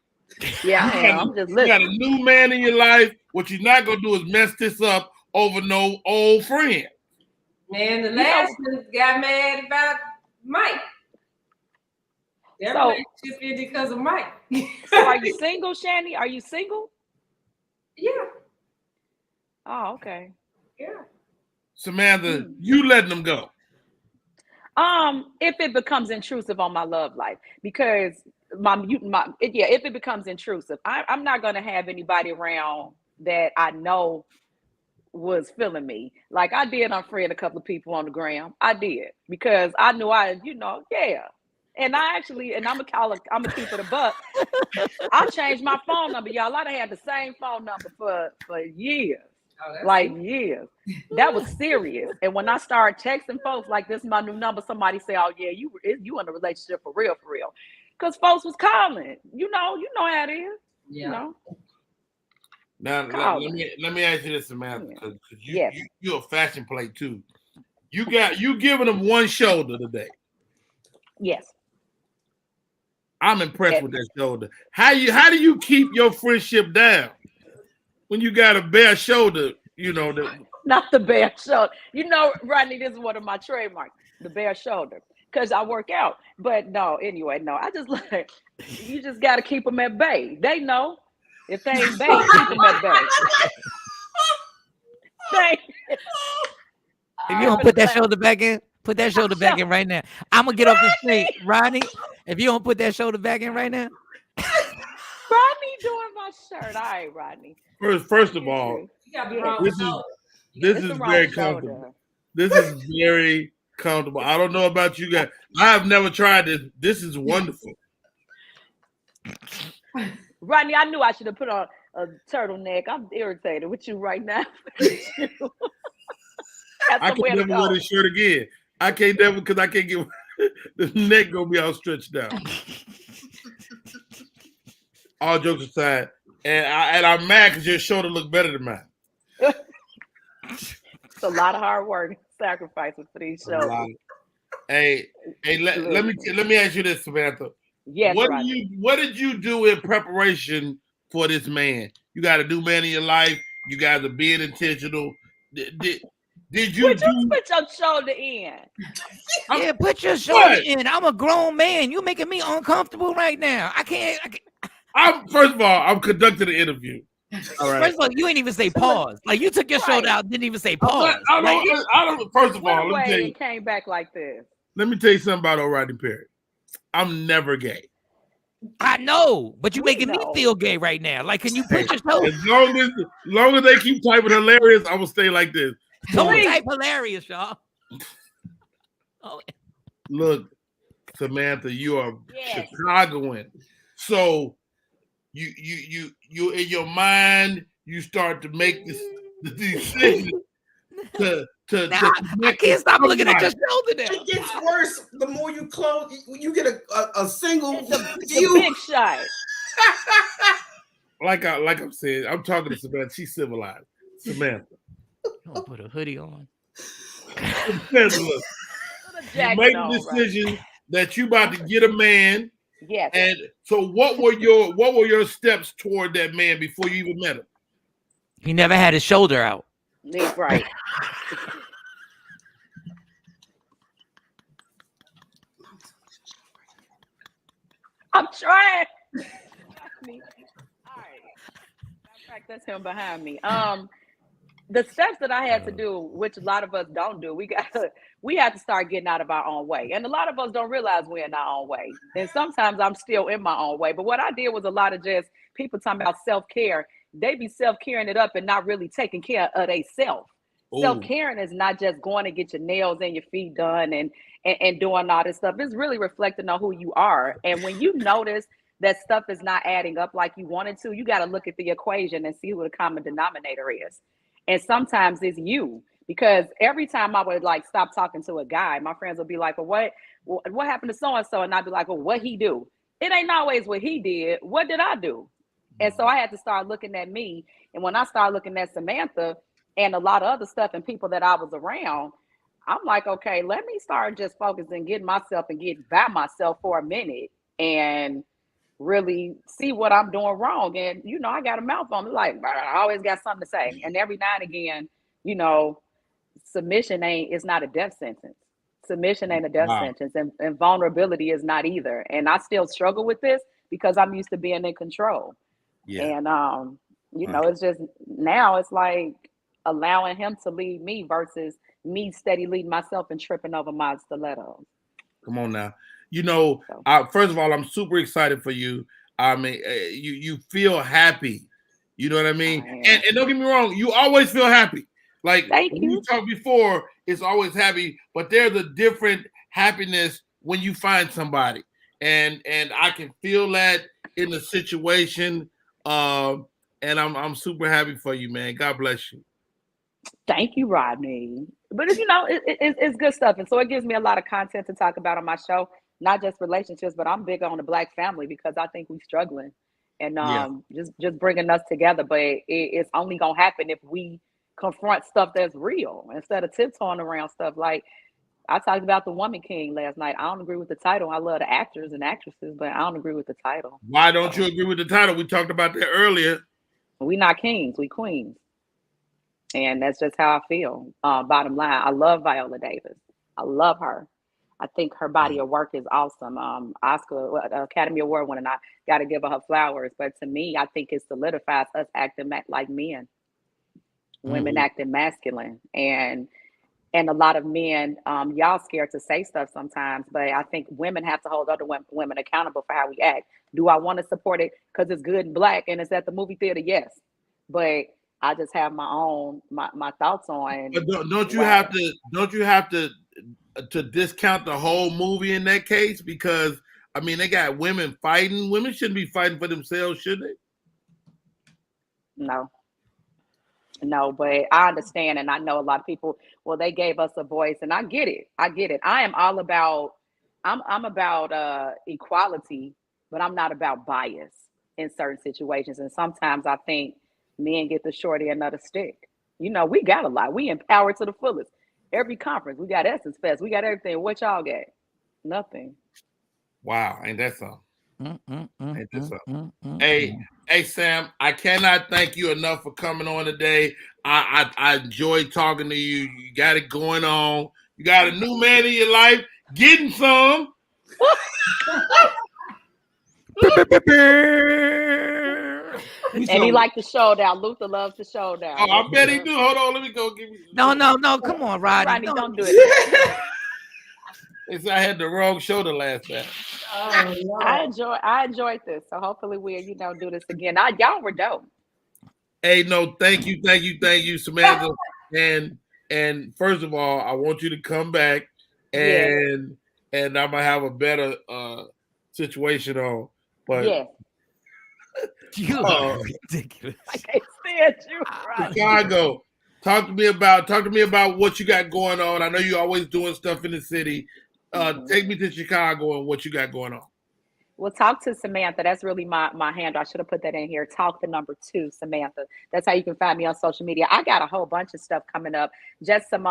Yeah, I'm just listening. You got a new man in your life. What you're not gonna do is mess this up over no old friend. Man, the last one got mad about Mike. Their relationship ended because of Mike. So are you single, Shanny? Are you single? Yeah. Oh, okay. Yeah. Samantha, you letting them go. If it becomes intrusive on my love life, because if it becomes intrusive, I'm not gonna have anybody around that I know was feeling me. Like, I did unfriend a couple of people on the gram. I did, because I knew And I'm gonna keep it a buck. I changed my phone number, y'all. I done had the same phone number for years. Years. That was serious. And when I started texting folks like, this is my new number, somebody say, "Oh yeah, you in a relationship for real," because folks was calling. You know how it is. Yeah. You know. Now let me ask you this, Samantha, because you're a fashion plate too. You giving them one shoulder today. Yes. I'm impressed with that shoulder. How do you keep your friendship down when you got a bare shoulder? Not the bare shoulder. Rodney, this is one of my trademarks, the bare shoulder, because I work out. But no, I just like, you just got to keep them at bay. They know if they ain't bay, keep them at bay. If you don't put that shoulder back in, put that shoulder back in right now. I'm gonna get off the street, Rodney. If you don't put that shoulder back in right now. Rodney doing my shirt. All right, Rodney. First of all, this is very comfortable. This is very comfortable. I don't know about you guys. I have never tried this. This is wonderful. Rodney, I knew I should have put on a turtleneck. I'm irritated with you right now. I can never wear this shirt again. I can't never, because I can't get the neck gonna be all stretched out. All jokes aside, and I'm mad because your shoulder look better than mine. It's a lot of hard work, sacrifices for these shows. Hey, let me ask you this, Samantha. Yes. What did you do in preparation for this man? You got a new man in your life. You guys are being intentional. Did you put your shoulder in? Yeah, put your shoulder in. I'm a grown man. You making me uncomfortable right now. I can't. First of all, I'm conducting an interview. All right. First of all, you ain't even say pause. Like, you took your shoulder out, didn't even say pause. I don't. First of all, let me tell you. It came back like this. Let me tell you something about Rodney Perry. I'm never gay. I know, but you making me feel gay right now. Like, can you put your shoulder? As long as they keep typing hilarious, I will stay like this. Don't type hilarious, y'all. Oh. Look, Samantha, you are Chicagoan. So you in your mind, you start to make the decision to I can't stop looking at your shoulder now. It gets worse the more you close. You get a single the big shot. Like I'm saying, I'm talking to Samantha. She's civilized. Samantha. Don't put a hoodie on. Samantha, look, you make the decision that you about to get a man. Yes. And so what were your steps toward that man before you even met him? He never had his shoulder out. That's right. I'm trying. All right. That's him behind me. The steps that I had to do, which a lot of us don't do, we have to start getting out of our own way. And a lot of us don't realize we're in our own way. And sometimes I'm still in my own way. But what I did was a lot of just people talking about self-care. They be self-caring it up and not really taking care of themselves. Self-caring is not just going to get your nails and your feet done and doing all this stuff. It's really reflecting on who you are. And when you notice that stuff is not adding up like you wanted to, you got to look at the equation and see who the common denominator is. And sometimes it's you, because every time I would like stop talking to a guy, my friends would be like, well, what happened to so-and-so? And I'd be like, well, what he do? It ain't always what he did. What did I do? And so I had to start looking at me. And when I started looking at Samantha and a lot of other stuff and people that I was around, I'm like, okay, let me start just focusing, getting myself and getting by myself for a minute and really see what I'm doing wrong. And, you know, I got a mouth on me, like, I always got something to say. And every now and again, you know, submission is not a death sentence. Submission ain't a death sentence. And vulnerability is not either. And I still struggle with this because I'm used to being in control. Yeah. And, you know, it's just now it's like allowing him to lead me versus me steady leading myself and tripping over my stilettos. Come on now. You know, first of all, I'm super excited for you. I mean, you feel happy. You know what I mean? And don't get me wrong, you always feel happy. Like when you talked before, it's always happy, but there's a different happiness when you find somebody. And I can feel that in the situation. And I'm super happy for you, man. God bless you. Thank you, Rodney. But you know, it's good stuff. And so it gives me a lot of content to talk about on my show. Not just relationships, but I'm big on the Black family because I think we're struggling and just bringing us together. But it's only gonna happen if we confront stuff that's real instead of tiptoeing around stuff. Like I talked about the Woman King last night. I don't agree with the title. I love the actors and actresses, but I don't agree with the title. Why don't you agree with the title? We talked about that earlier. We not kings, we queens, and that's just how I feel. Bottom line, I love Viola Davis. I love her. I think her body of work is awesome. Academy Award winner, and I got to give her flowers. But to me, I think it solidifies us acting like men, women acting masculine, and a lot of men, y'all scared to say stuff sometimes. But I think women have to hold other women accountable for how we act. Do I want to support it because it's good and Black and it's at the movie theater? Yes, but I just have my own my thoughts on. But don't you have to discount the whole movie in that case? Because I mean, they got women fighting. Women shouldn't be fighting for themselves, should they? No, but I understand, and I know a lot of people. Well, they gave us a voice, and I get it. I am all about. I'm about equality, but I'm not about bias in certain situations. And sometimes I think men get the short end of the stick. You know, we got a lot. We empowered to the fullest. Every conference, we got Essence Fest. We got everything. What y'all got? Nothing. Wow, ain't that something? Ain't that something? Hey, Sam, I cannot thank you enough for coming on today. I enjoyed talking to you. You got it going on. You got a new man in your life, getting some. And he liked the showdown. Luther loves the showdown. Oh, I bet he do. Hold on, let me go give you. No. Come on, Rodney. Don't do it. I had the wrong shoulder last time. Oh, I enjoyed this. So hopefully we'll do this again. Y'all were dope. Hey, no, thank you, Samantha. And first of all, I want you to come back and I'm gonna have a better situation on. But you are ridiculous. I can't stand Get you right. Chicago. Talk to me about what you got going on. I know you're always doing stuff in the city. Take me to Chicago and what you got going on. Well, talk to Samantha. That's really my handle. I should have put that in here. Talk the number 2, Samantha. That's how you can find me on social media. I got a whole bunch of stuff coming up, just some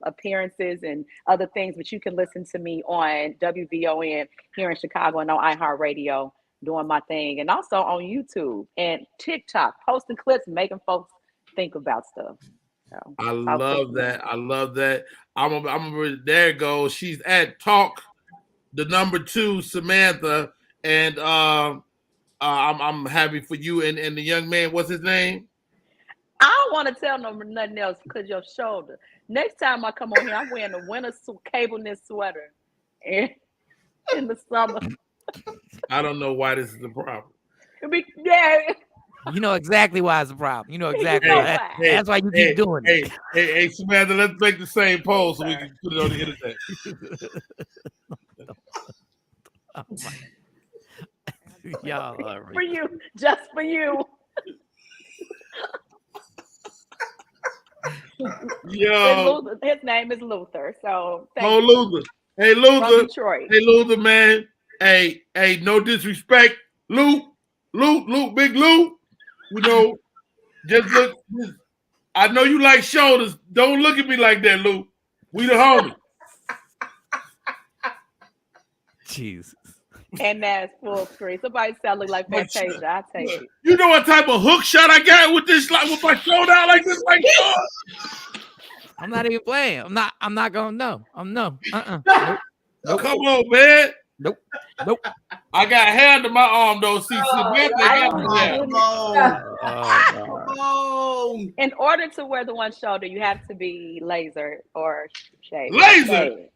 appearances and other things, but you can listen to me on WVON here in Chicago and on iHeartRadio doing my thing, and also on YouTube and TikTok, posting clips, making folks think about stuff. So, I love that. I love that. I'm there it goes. She's at Talk the number 2, Samantha. And I'm happy for you and the young man. What's his name? I don't want to tell no nothing else because your shoulder. Next time I come on here, I'm wearing a winter cable knit sweater in the summer. I don't know why this is a problem. Yeah. You know exactly why it's a problem. You know exactly why. That's why you keep doing it. Hey, Samantha, let's make the same poll so we can put it on the internet. Oh my. Y'all are for you, just for you. Yo, his name is Luther. So Luther. Hey, Luther. From Detroit. Hey, Luther, man. Hey, no disrespect, Luke, Big Lou. You know, just look. I know you like shoulders. Don't look at me like that, Luke. We the homie. Jesus. And that's full screen. Somebody said look like Fantasia. I take it. You know what type of hook shot I got with this, like with my shoulder out like this, like I'm not even playing. I'm not gonna know. Nope. Come on, man. Nope. I got hair under my arm though. See, in order to wear the one shoulder, you have to be laser or shaved. Laser.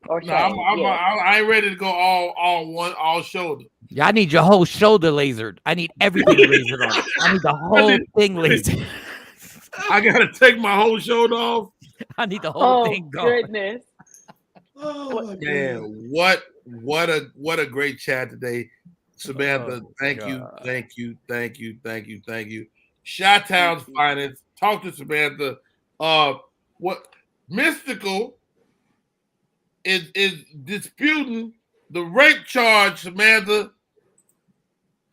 Or no, I ain't ready to go all shoulder. Yeah, I need your whole shoulder lasered. I need everything lasered on. I need the whole thing lasered. I gotta take my whole shoulder off. I need the whole thing gone. Goodness. Oh man, what a great chat today, Samantha. Thank you. Chi-Town's finest. Talk to Samantha. What Mystical is disputing the rape charge, Samantha.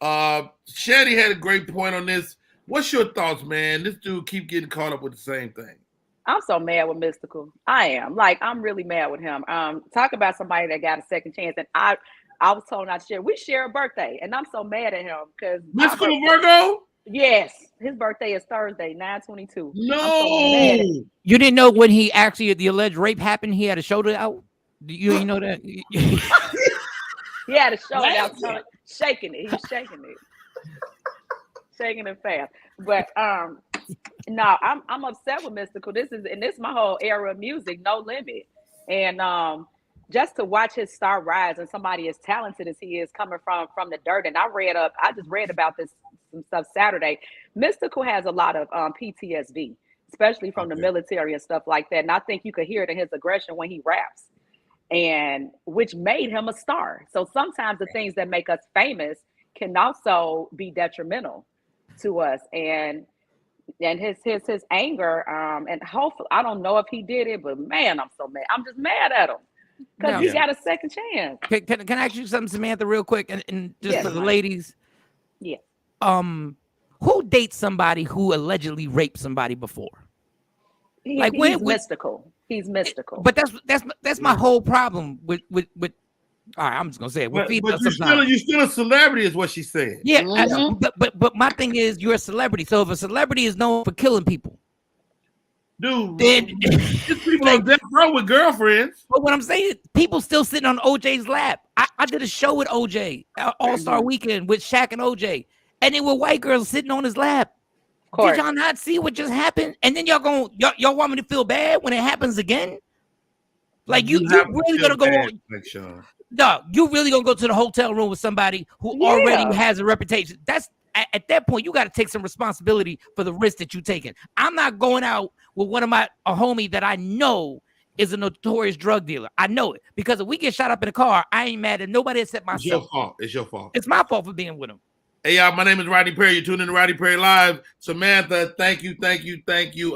Shetty had a great point on this. What's your thoughts, man? This dude keep getting caught up with the same thing. I'm so mad with Mystical. I am. Like, I'm really mad with him. Talk about somebody that got a second chance. And I was told not to share. We share a birthday, and I'm so mad at him because Mystical Virgo? Yes. His birthday is Thursday, 9/22. No. You didn't know when the alleged rape happened, he had a shoulder out? You know that? He had a shoulder out, shaking it. He was shaking it. Shaking it fast. But no, I'm upset with Mystical. This is my whole era of music, No Limit. And just to watch his star rise and somebody as talented as he is coming from the dirt. And I just read about this some stuff Saturday. Mystical has a lot of PTSD, especially from the military and stuff like that. And I think you could hear it in his aggression when he raps, and which made him a star. So sometimes the things that make us famous can also be detrimental to us. And his anger, and hopefully, I don't know if he did it, but man, I'm so mad. I'm just mad at him because he got a second chance. Can I ask you something, Samantha, real quick, and just for the ladies? Yeah. Who dates somebody who allegedly raped somebody before? He's mystical. He's mystical. But that's my whole problem with. All right, I'm just gonna say it. But you're still a celebrity, is what she said. Yeah, but my thing is, you're a celebrity. So if a celebrity is known for killing people, dude, then people on death row with girlfriends. But what I'm saying is, people still sitting on OJ's lap. I did a show with OJ, All-Star Weekend with Shaq and OJ, and there were white girls sitting on his lap. Did y'all not see what just happened? And then y'all want me to feel bad when it happens again? Like you really gonna go on? No, you really gonna go to the hotel room with somebody who already has a reputation? That's at that point, you got to take some responsibility for the risk that you're taking. I'm not going out with a homie that I know is a notorious drug dealer. I know it because if we get shot up in a car, I ain't mad at nobody except myself. It's your fault. It's my fault for being with him. Hey, y'all, my name is Rodney Perry. You're tuning in to Rodney Perry Live. Samantha, thank you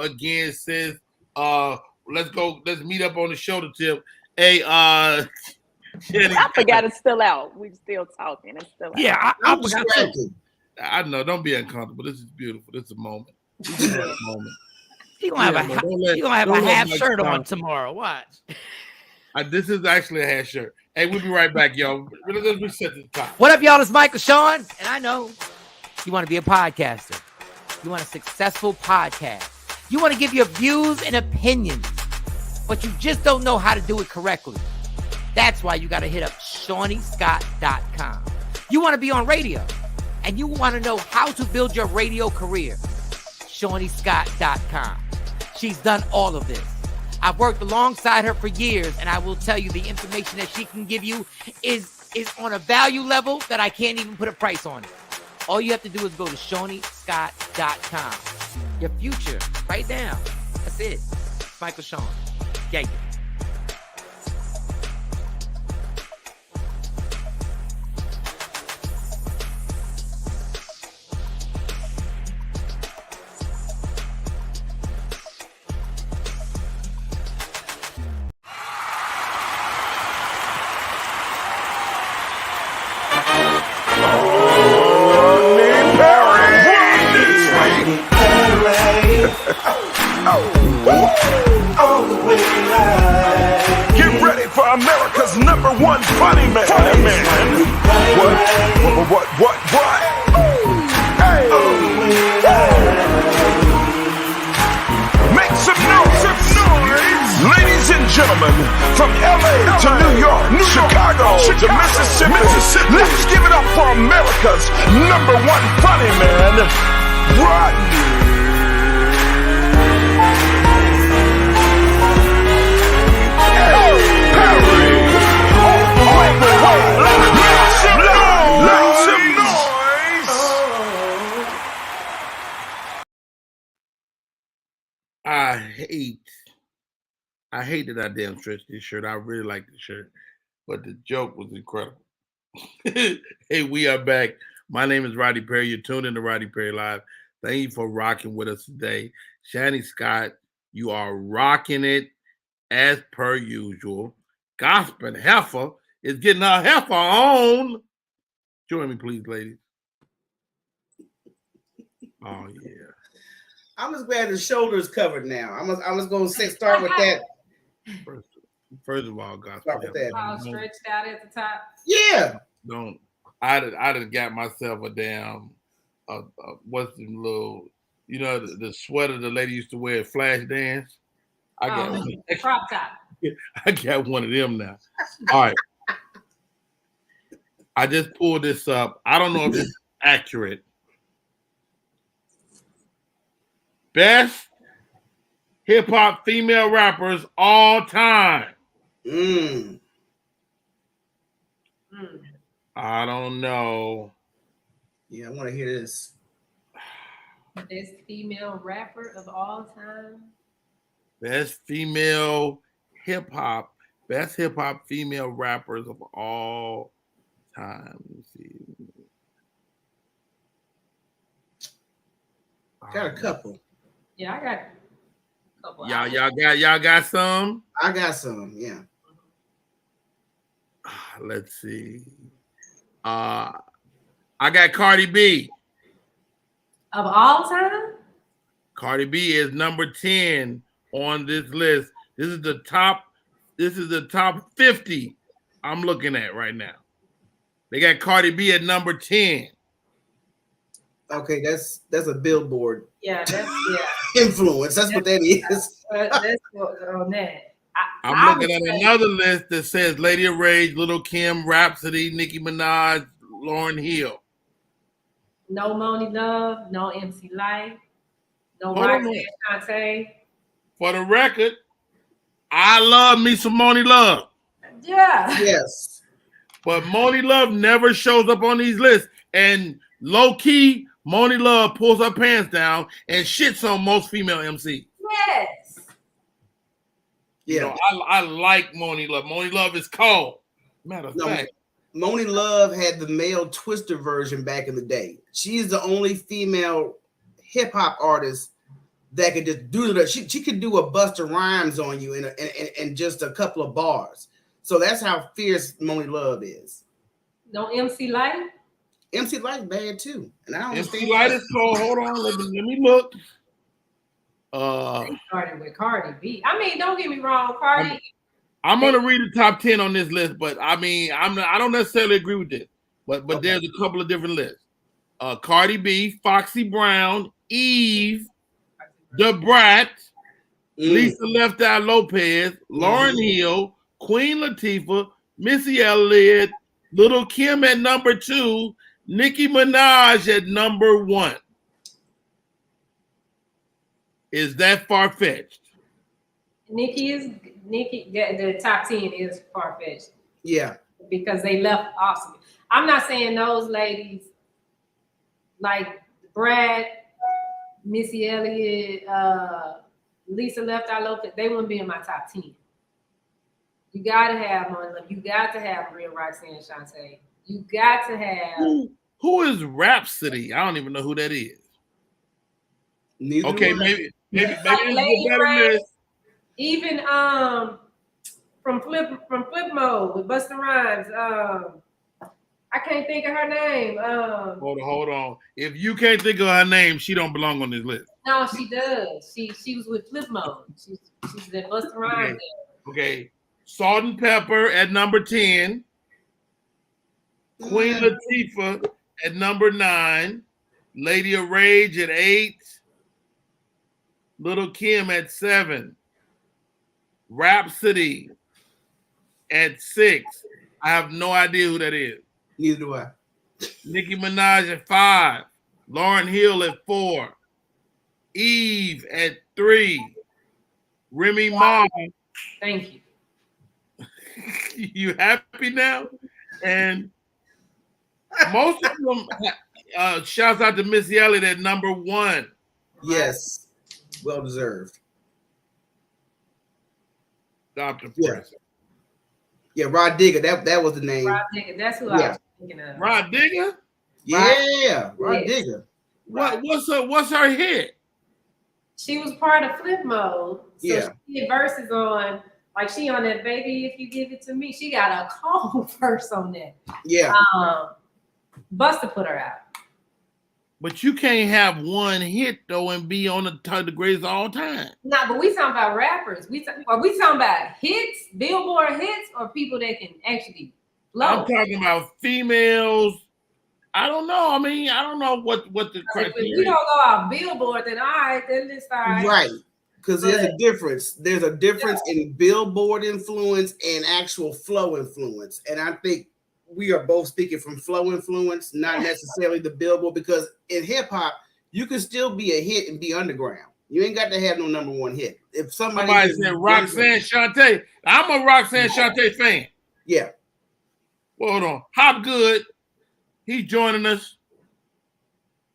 again, sis. Let's go. Let's meet up on the shoulder tip. Hey, Jenny, I forgot it's still out. We're still talking. It's still out. Yeah, I forgot too. I know. Don't be uncomfortable. This is beautiful. This is a moment. This is a moment. He gonna have a half shirt on tomorrow. Watch. This is actually a half shirt. Hey, we'll be right back, y'all. Let's reset the top. What up, y'all? It's Michael Sean, and I know you want to be a podcaster. You want a successful podcast. You want to give your views and opinions, but you just don't know how to do it correctly. That's why you got to hit up ShawneeScott.com. You want to be on radio, and you want to know how to build your radio career. ShawneeScott.com. She's done all of this. I've worked alongside her for years, and I will tell you the information that she can give you is on a value level that I can't even put a price on it. All you have to do is go to ShawneeScott.com. Your future, right now. That's it. Michael Sean. Yeah. Get ready for America's #1 funny man. What? Hey. Make some noise. Ladies and gentlemen, from LA to New York, Chicago to Mississippi, let's give it up for America's #1 funny man, Rodney. I hate that I damn stretched this shirt. I really like this shirt, but the joke was incredible. Hey, we are back. My name is Rodney Perry. You're tuned in to Rodney Perry Live. Thank you for rocking with us today. Shani Scott, you are rocking it as per usual. Gospel Heifer is getting her heifer on. Join me, please, ladies. Oh, yeah. I'm just glad the shoulder's covered now. I'm just going to start with that. First of all, Gospel Heifer. All stretched out at the top. Yeah. I done got myself a damn, what's the little, the sweater the lady used to wear at Flash Dance? I got one. Crop top. I got one of them now. All right. I just pulled this up. I don't know if it's accurate. Best hip hop female rappers all time. I don't know. Yeah, I want to hear this. Best female rapper of all time. Best female hip hop female rappers of all time. Let me see. Got a couple. Yeah, I got a couple. Y'all got some? I got some, yeah. Let's see. I got Cardi B. Of all time? Cardi B is number 10 on this list. This is the top 50 I'm looking at right now. They got Cardi B at number 10. Okay, that's a Billboard. Yeah, that's influence. That's what that is. That's what on that. I'm looking at another list that says Lady of Rage, Little Kim, Rhapsody, Nicki Minaj, Lauryn Hill. No Moni Love, no MC Light, no Roxanne. For the record, I love me some Moni Love. Yeah. Yes. But Moni Love never shows up on these lists. And low key, Moni Love pulls her pants down and shits on most female MCs. Yes. Yeah. I like Moni Love. Moni Love is cold. Matter of fact, Moni Love had the male Twister version back in the day. She's the only female hip hop artist that could just do that. She could do a Busta Rhymes on you in just a couple of bars. So that's how fierce Moni Love is. No MC Light? MC Light's bad too. And I don't MC Light is cold. Hold on, let me look. They started with Cardi B. I mean, don't get me wrong, Cardi. I'm gonna read the top 10 on this list, but I mean, I don't necessarily agree with this. But okay. There's a couple of different lists. Cardi B, Foxy Brown, Eve, Da Brat, Lisa Left Eye Lopez, Lauryn Hill, Queen Latifah, Missy Elliott, Little Kim at number 2, Nicki Minaj at number 1. Is that far-fetched? Nicki, the top 10 is far-fetched. Yeah. Because they left awesome. I'm not saying those ladies like Brad, Missy Elliott, Lisa Left Eye Lopez, they wouldn't be in my top 10. You gotta have Moni Love. You got to have Real Roxanne Shante. You got to have. Who is Rhapsody? I don't even know who that is. Neither okay, maybe it's a better list. Even from Flip Mode with Busta Rhymes. I can't think of her name. Hold on. If you can't think of her name, she don't belong on this list. No, she does. She was with Flip Mode. She's at Busta Rhymes. Okay. Salt and Pepper at number 10. Queen Latifah at number 9. Lady of Rage at 8. Little Kim at 7. Rhapsody at 6. I have no idea who that is. Neither do I. Nicki Minaj at 5. Lauryn Hill at 4. Eve at 3. Remy Ma. Thank you. You happy now? And most of them, shouts out to Missy Elliott at number 1. Yes. Well deserved. Dr. Yeah. Press. Yeah, Rod Digger. That was the name. Rod Digger. That's who I was thinking of. Rod Digger? Yeah, Rod Digger. What's her hit? She was part of Flip Mode. So she did verses on, like she on that Baby If You Give It To Me. She got a cold verse on that. Yeah. Busta put her out. But you can't have one hit though and be on the greatest of all time. No, but we talking about rappers. Are we talking about hits, Billboard hits, or people that can actually flow? I'm talking about females. I don't know. I mean, I don't know what the criteria. If you don't go off Billboard, then all right, then it's all right. Right. Because there's a difference. There's a difference in Billboard influence and actual flow influence. And I think we are both speaking from flow influence, not necessarily the Billboard, because in hip hop, you can still be a hit and be underground. You ain't got to have no number 1 hit. If somebody said Roxanne Shante, I'm a Roxanne Shante fan. Yeah. Well, hold on. Hop Good, he's joining us.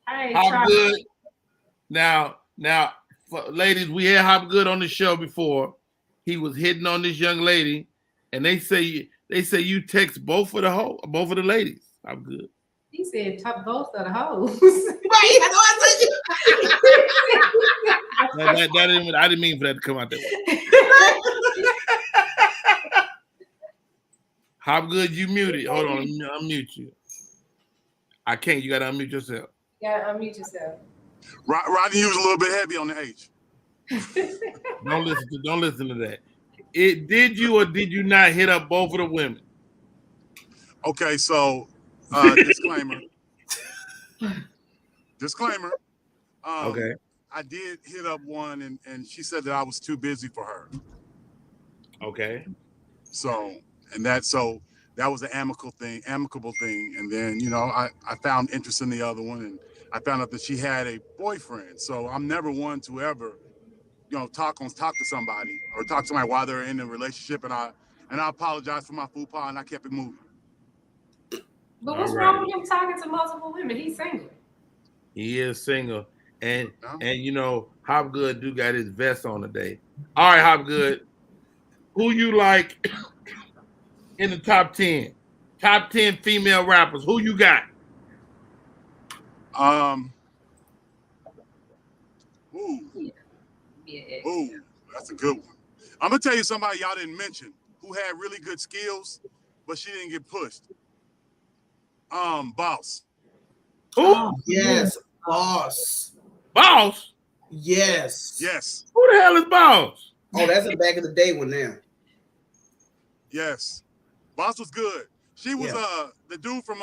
Hey, Hop Good. Now, ladies, we had Hop Good on the show before. He was hitting on this young lady, and they say you text both of the ladies. I'm good. He said both of the hoes. I didn't mean for that to come out that way. Hop Good, you muted. Hold on, I'll mute you. I can't. You gotta unmute yourself. Yeah, unmute yourself. Rodney, you was a little bit heavy on the H. Don't listen to that. Did you or did you not hit up both of the women? Okay, so disclaimer. Okay. I did hit up one, and she said that I was too busy for her. Okay. So that was an amicable thing. And then, I found interest in the other one, and I found out that she had a boyfriend. So I'm never one to ever, talk to somebody or talk to somebody while they're in a relationship. And I apologize for my faux pas, and I kept it moving. But what's wrong with him talking to multiple women? He's single. He is single. And Hop Good do got his vest on today. All right, Hop Good. Who you like in the top 10? Top 10 female rappers. Who you got? Ooh, that's a good one. I'm gonna tell you somebody y'all didn't mention who had really good skills, but she didn't get pushed. Boss. Who? Yes, Boss. Boss? Yes. Yes. Who the hell is Boss? Oh, that's the back of the day one now. Yes. Boss was good. She was the dude from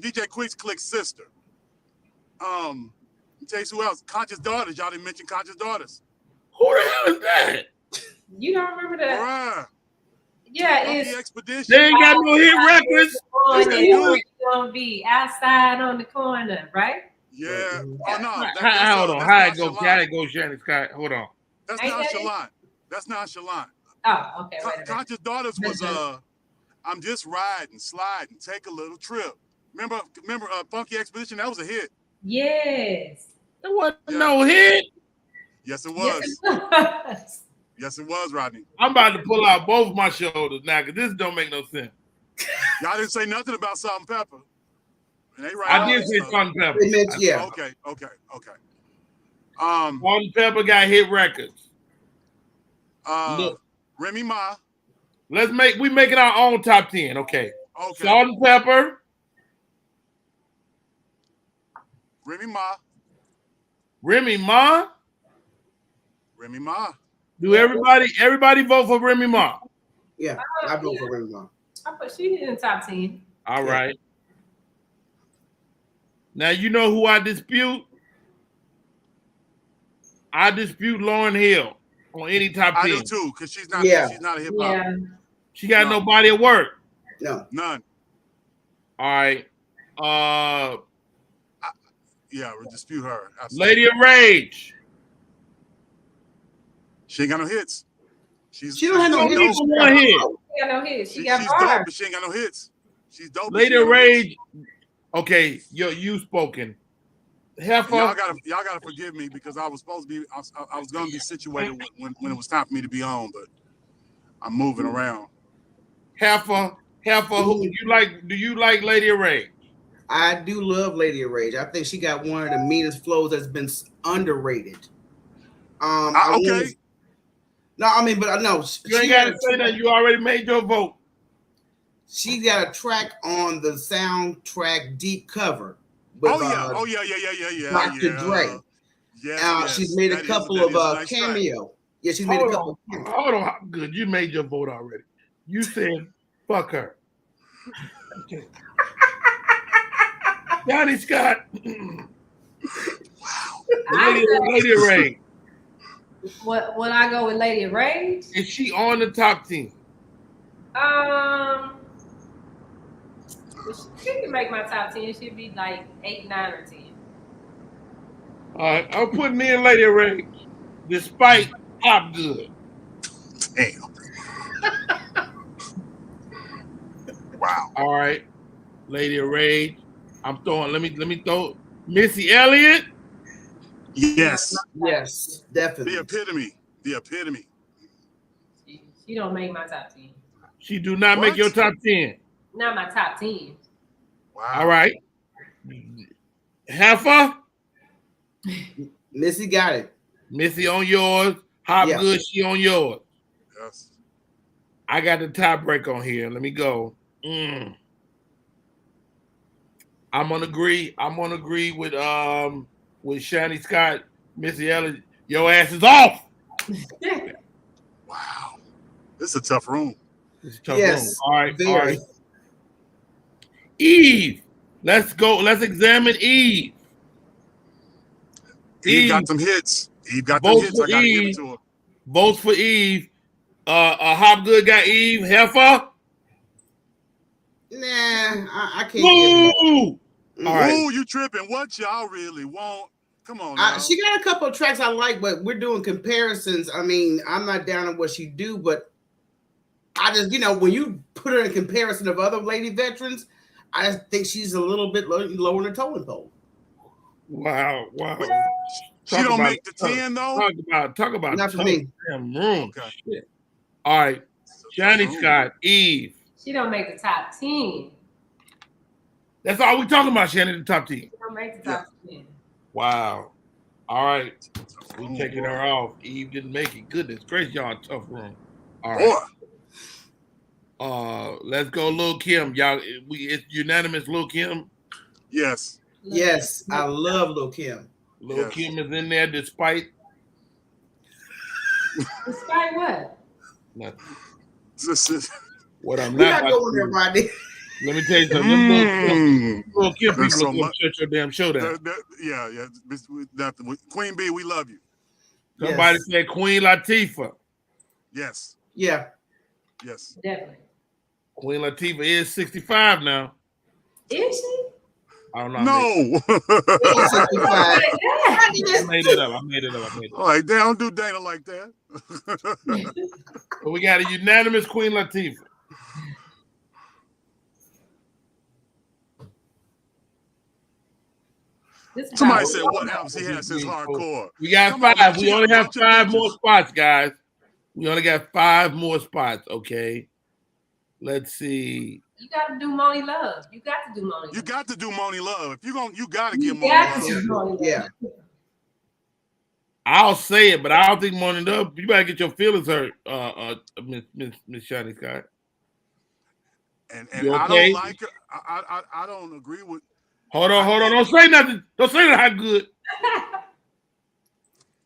DJ Quick's Click's sister. Tell you who else? Conscious Daughters. Y'all didn't mention Conscious Daughters. Who the hell is that? You don't remember that? Right. Yeah, Funky it's Expedition. They ain't got no hit records. It's gonna be outside on the corner, right? Yeah. Oh no. Hold on. How it go, Shannon Scott? Hold on. That's nonchalant. That's nonchalant. Oh, okay. Conscious Daughters was I'm just riding, sliding, take a little trip. Remember Funky Expedition? That was a hit. Yes. There wasn't no hit. Yes, it was. Yes. Yes, it was, Rodney. I'm about to pull out both my shoulders now because this don't make no sense. Y'all didn't say nothing about Salt and Pepper. And they I did say Salt and Pepper. Yeah. Okay. Salt and Pepper got hit records. Remy Ma. We making our own top 10. Okay. Salt and Pepper. Remy Ma. Remy Ma. Remy Ma. Do everybody vote for Remy Ma? Yeah, I vote for Remy Ma. I put she in the top 10. All right. Now you know who I dispute? I dispute Lauryn Hill on any top 10. I do too, because she's not a hip hop. Yeah. She got no body of work. No. None. All right. Yeah, we dispute her. Absolutely. Lady of Rage. She ain't got no hits. She don't have no hits. She got no hits. She got she's bars. dope, but she ain't got no hits. She's dope. Lady of Rage. Okay, you spoken. Heifer. Y'all gotta forgive me because I was supposed to be. I was gonna be situated when it was time for me to be on, but I'm moving around. Heifer. Who do you like Lady of Rage? I do love Lady of Rage. I think she got one of the meanest flows that's been underrated. Okay. No, I mean, but no. You ain't got to say that. You already made your vote. She got a track on the soundtrack Deep Cover. With, yeah. Dr. Dre. Yes. She's made a couple of cameo. Yeah, she's made a couple. Hold on, good. You made your vote already. You said fuck her. Okay. Johnny Scott. Wow. Lady of Rage. What when I go with Lady of Rage? Is she on the top 10? She can make my top 10. She'd be like 8, 9, or 10. All right, I'm putting in Lady of Rage despite Top Good. Damn. Wow. All right, Lady of Rage. I'm throwing. Let me throw Missy Elliott. Yes. Yes, definitely. The epitome. She don't make my top 10. She do not make your top 10. Not my top 10. Wow. All right. Heifer. Missy got it. Missy on yours. Hop Good, she on yours. Yes. I got the tiebreaker on here. Let me go. I'm gonna agree. with Shani Scott, Missy Elliott. Your ass is off. Wow. This is a tough room. It's a tough room. All right. Eve. Let's go. Let's examine Eve. Eve got some hits. Eve got some hits. I gotta give it to her. Votes for Eve. Hopgood got Eve. Heifer. Nah, I can't. Ooh. All right. Ooh, you tripping? What y'all really want? Come on now. She got a couple of tracks I like, but we're doing comparisons. I mean, I'm not down on what she do, but I just, when you put her in comparison of other lady veterans, I just think she's a little bit lower in the totem pole. Wow. She don't make the 10 though. Talk about not for me. Damn room. Okay. All right, Johnny Scott, Eve. She don't make the top 10. That's all we talking about, Shannon, the top 10. She don't make the top 10. Wow. All right. We taking her off. Eve didn't make it. Goodness gracious, y'all tough room. All right. Let's go, Lil Kim. Y'all, it's unanimous, Lil Kim. Yes. Yes, I love Lil Kim. Lil Kim is in there despite what? Nothing. What I'm We're not not going there, Rodney. Let me tell you something. Lil Kim There's people so will much. shut your damn show down. Yeah. Nothing. Queen B, we love you. Somebody said Queen Latifah. Yes. Yeah. Yes. Definitely. Queen Latifah is 65 now. Is she? I don't know. No. I made it up. Like, they don't do Dana like that. But we got a unanimous Queen Latifah. Somebody said what albums he has since hardcore. We got five. We only have 5 more spots, guys. We only got 5 more spots, okay? Let's see. You got to do Moni Love. You got to do Moni Love. You got to do Moni Love. If you're going, you got to get You got to do Moni Moni Love. Love. Yeah. I'll say it, but I don't think Moni Love. You better get your feelings hurt, Miss Shiny Scott. And you I okay? don't like her. I don't agree with. Hold on. Don't say nothing. Don't say that how good.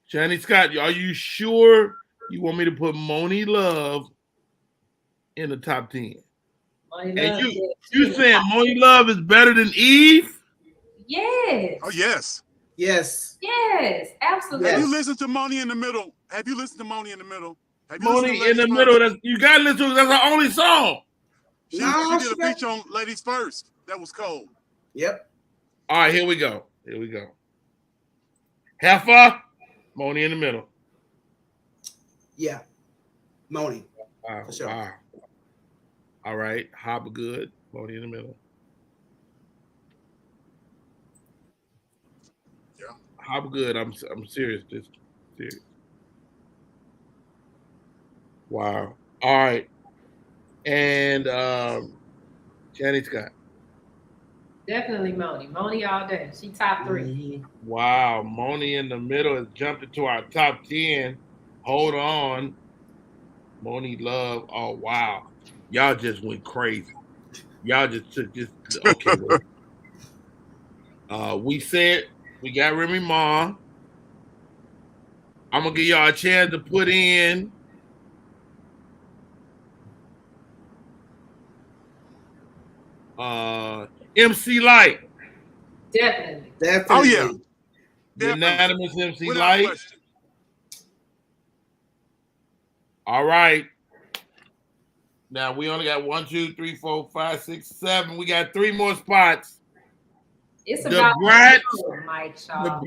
Shiny Scott, are you sure you want me to put Moni Love in the top 10? And you saying Moni Love is better than Eve? Yes. Oh yes. Yes. Yes. Absolutely. Have you listened to Moni in the Middle? Have you listened to Moni in the Middle? Have you Moni in the Ladies Middle. First? You got to listen to. That's her only song. She did a feature on Ladies First. That was cold. Yep. All right, here we go. Heifer, Moni in the Middle. Yeah. Moni. Wow. For sure. Wow. All right, Hobgood, Moni in the Middle. Yeah. Hobgood, I'm serious. Just serious. Wow. All right. And Jenny Scott. Definitely Moni. Moni all day. She top 3. Mm-hmm. Wow. Moni in the Middle has jumped into our top 10. Hold on. Moni Love. Oh, wow. Y'all just went crazy. Y'all just took this. Okay. We said we got Remy Ma. I'm going to give y'all a chance to put in MC Light. Definitely. Oh yeah. Unanimous MC Without Light. question. All right. Now we only got 1, 2, 3, 4, 5, 6, 7. We got 3 more spots. It's The about Brat, Mike Shaw.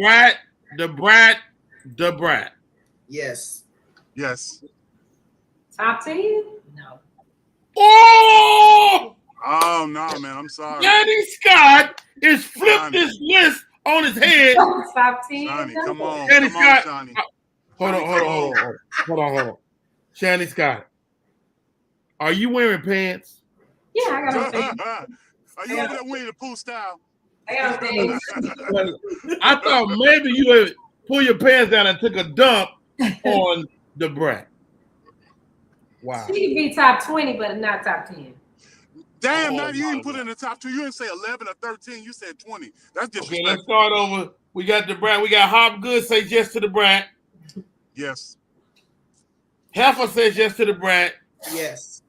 the Brat. Yes. Yes. Top 10? No. Oh! Oh no, man! I'm sorry. Danny Scott is flipped this list on his head. Top 10. Johnny, come on, Danny come on, Scott. Johnny. Hold on. Shanny Scott, are you wearing pants? Yeah, I got on pants. Are you over there Winnie the Pooh style? I got on pants. I thought maybe you would pull your pants down and took a dump on the Brat. Wow. She could be top 20, but not top 10. Damn, now you didn't put it in the top 2. You didn't say 11 or 13. You said 20. That's disrespectful. Okay, let's start over. We got the Brat. We got Hobgood say yes to the Brat. Yes. Heifer says yes to the Brat. Yes.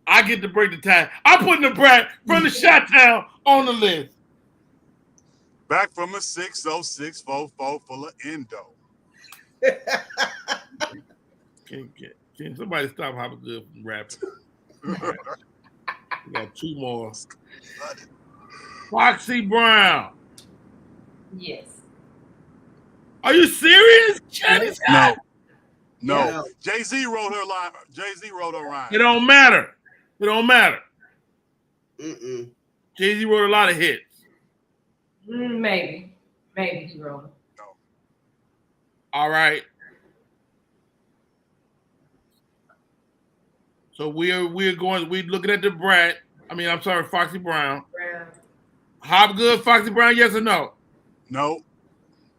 I get to break the tie. I'm putting the Brat from the Chi-Town on the list. Back from a 60644 full of endo. Can somebody stop Hobgood from rapping? Right. We got 2 more. Foxy Brown. Yes. Are you serious? No. Jay-Z wrote her line. Jay-Z wrote her rhyme. It don't matter. Mm-mm. Jay-Z wrote a lot of hits. Maybe he wrote them. No. All right. So we're looking at the Brat. I mean, I'm sorry, Foxy Brown. Hobgood, Foxy Brown, yes or no? No.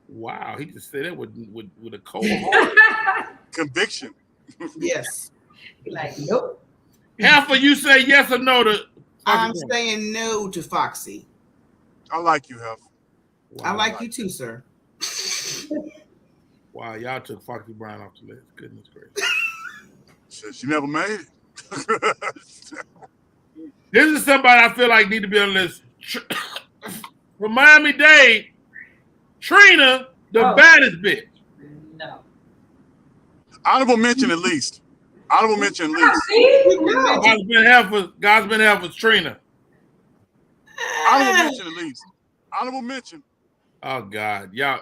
Wow, he just said that with a cold heart. Conviction. Yes. Like, nope. Half of you say yes or no to. I'm saying no to Foxy. I like you, Hef. Wow. I like you too, sir. Wow, y'all took Foxy Brown off the list. Goodness gracious. Shit, she never made it. This is somebody I feel like need to be on the list. From Miami-Dade, Trina, the baddest bitch. No. Honorable mention at least. Honorable mention at least. God's been helping Trina. Honorable mention at least. Honorable mention. Oh God, y'all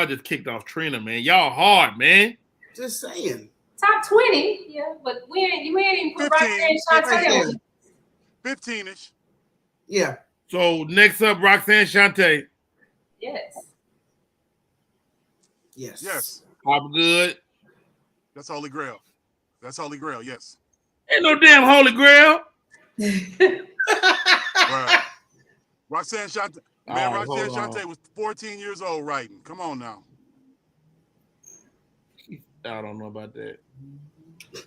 just kicked off Trina, man. Y'all hard, man. Just saying. Top 20, yeah, but we ain't even put Roxanne Shante on. 15-ish. Yeah. So next up, Roxanne Shante. Yes. Yes. Yes. I'm good. That's Holy Grail. That's Holy Grail, yes. Ain't no damn Holy Grail. Right. Roxanne Shante. Man, All right, Roxanne hold on. Shante was 14 years old writing. Come on now. I don't know about that. She's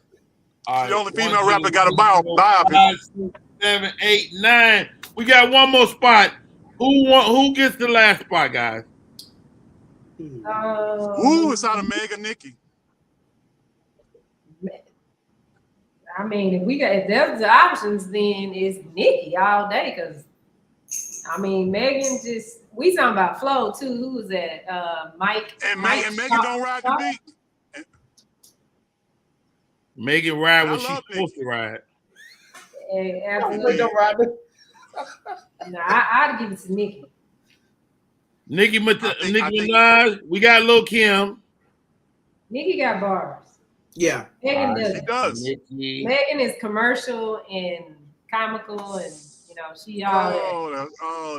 the only female rapper got a biopic. 5, 6, 7, 8, 9. We got one more spot. Who gets the last spot, guys? Ooh, it's out of Mega Nikki. I mean, if there's the options, then it's Nikki all day. Cause I mean, Megan we talking about flow too. Who was that? Mike. And Megan don't ride the beat. Megan ride when she's supposed to ride. Absolutely. Don't ride it. No, I'd give it to Nikki. Nicki Minaj. We got Lil Kim. Nikki got bars. Yeah. Megan does. She does. Megan is commercial and comical, and she all that.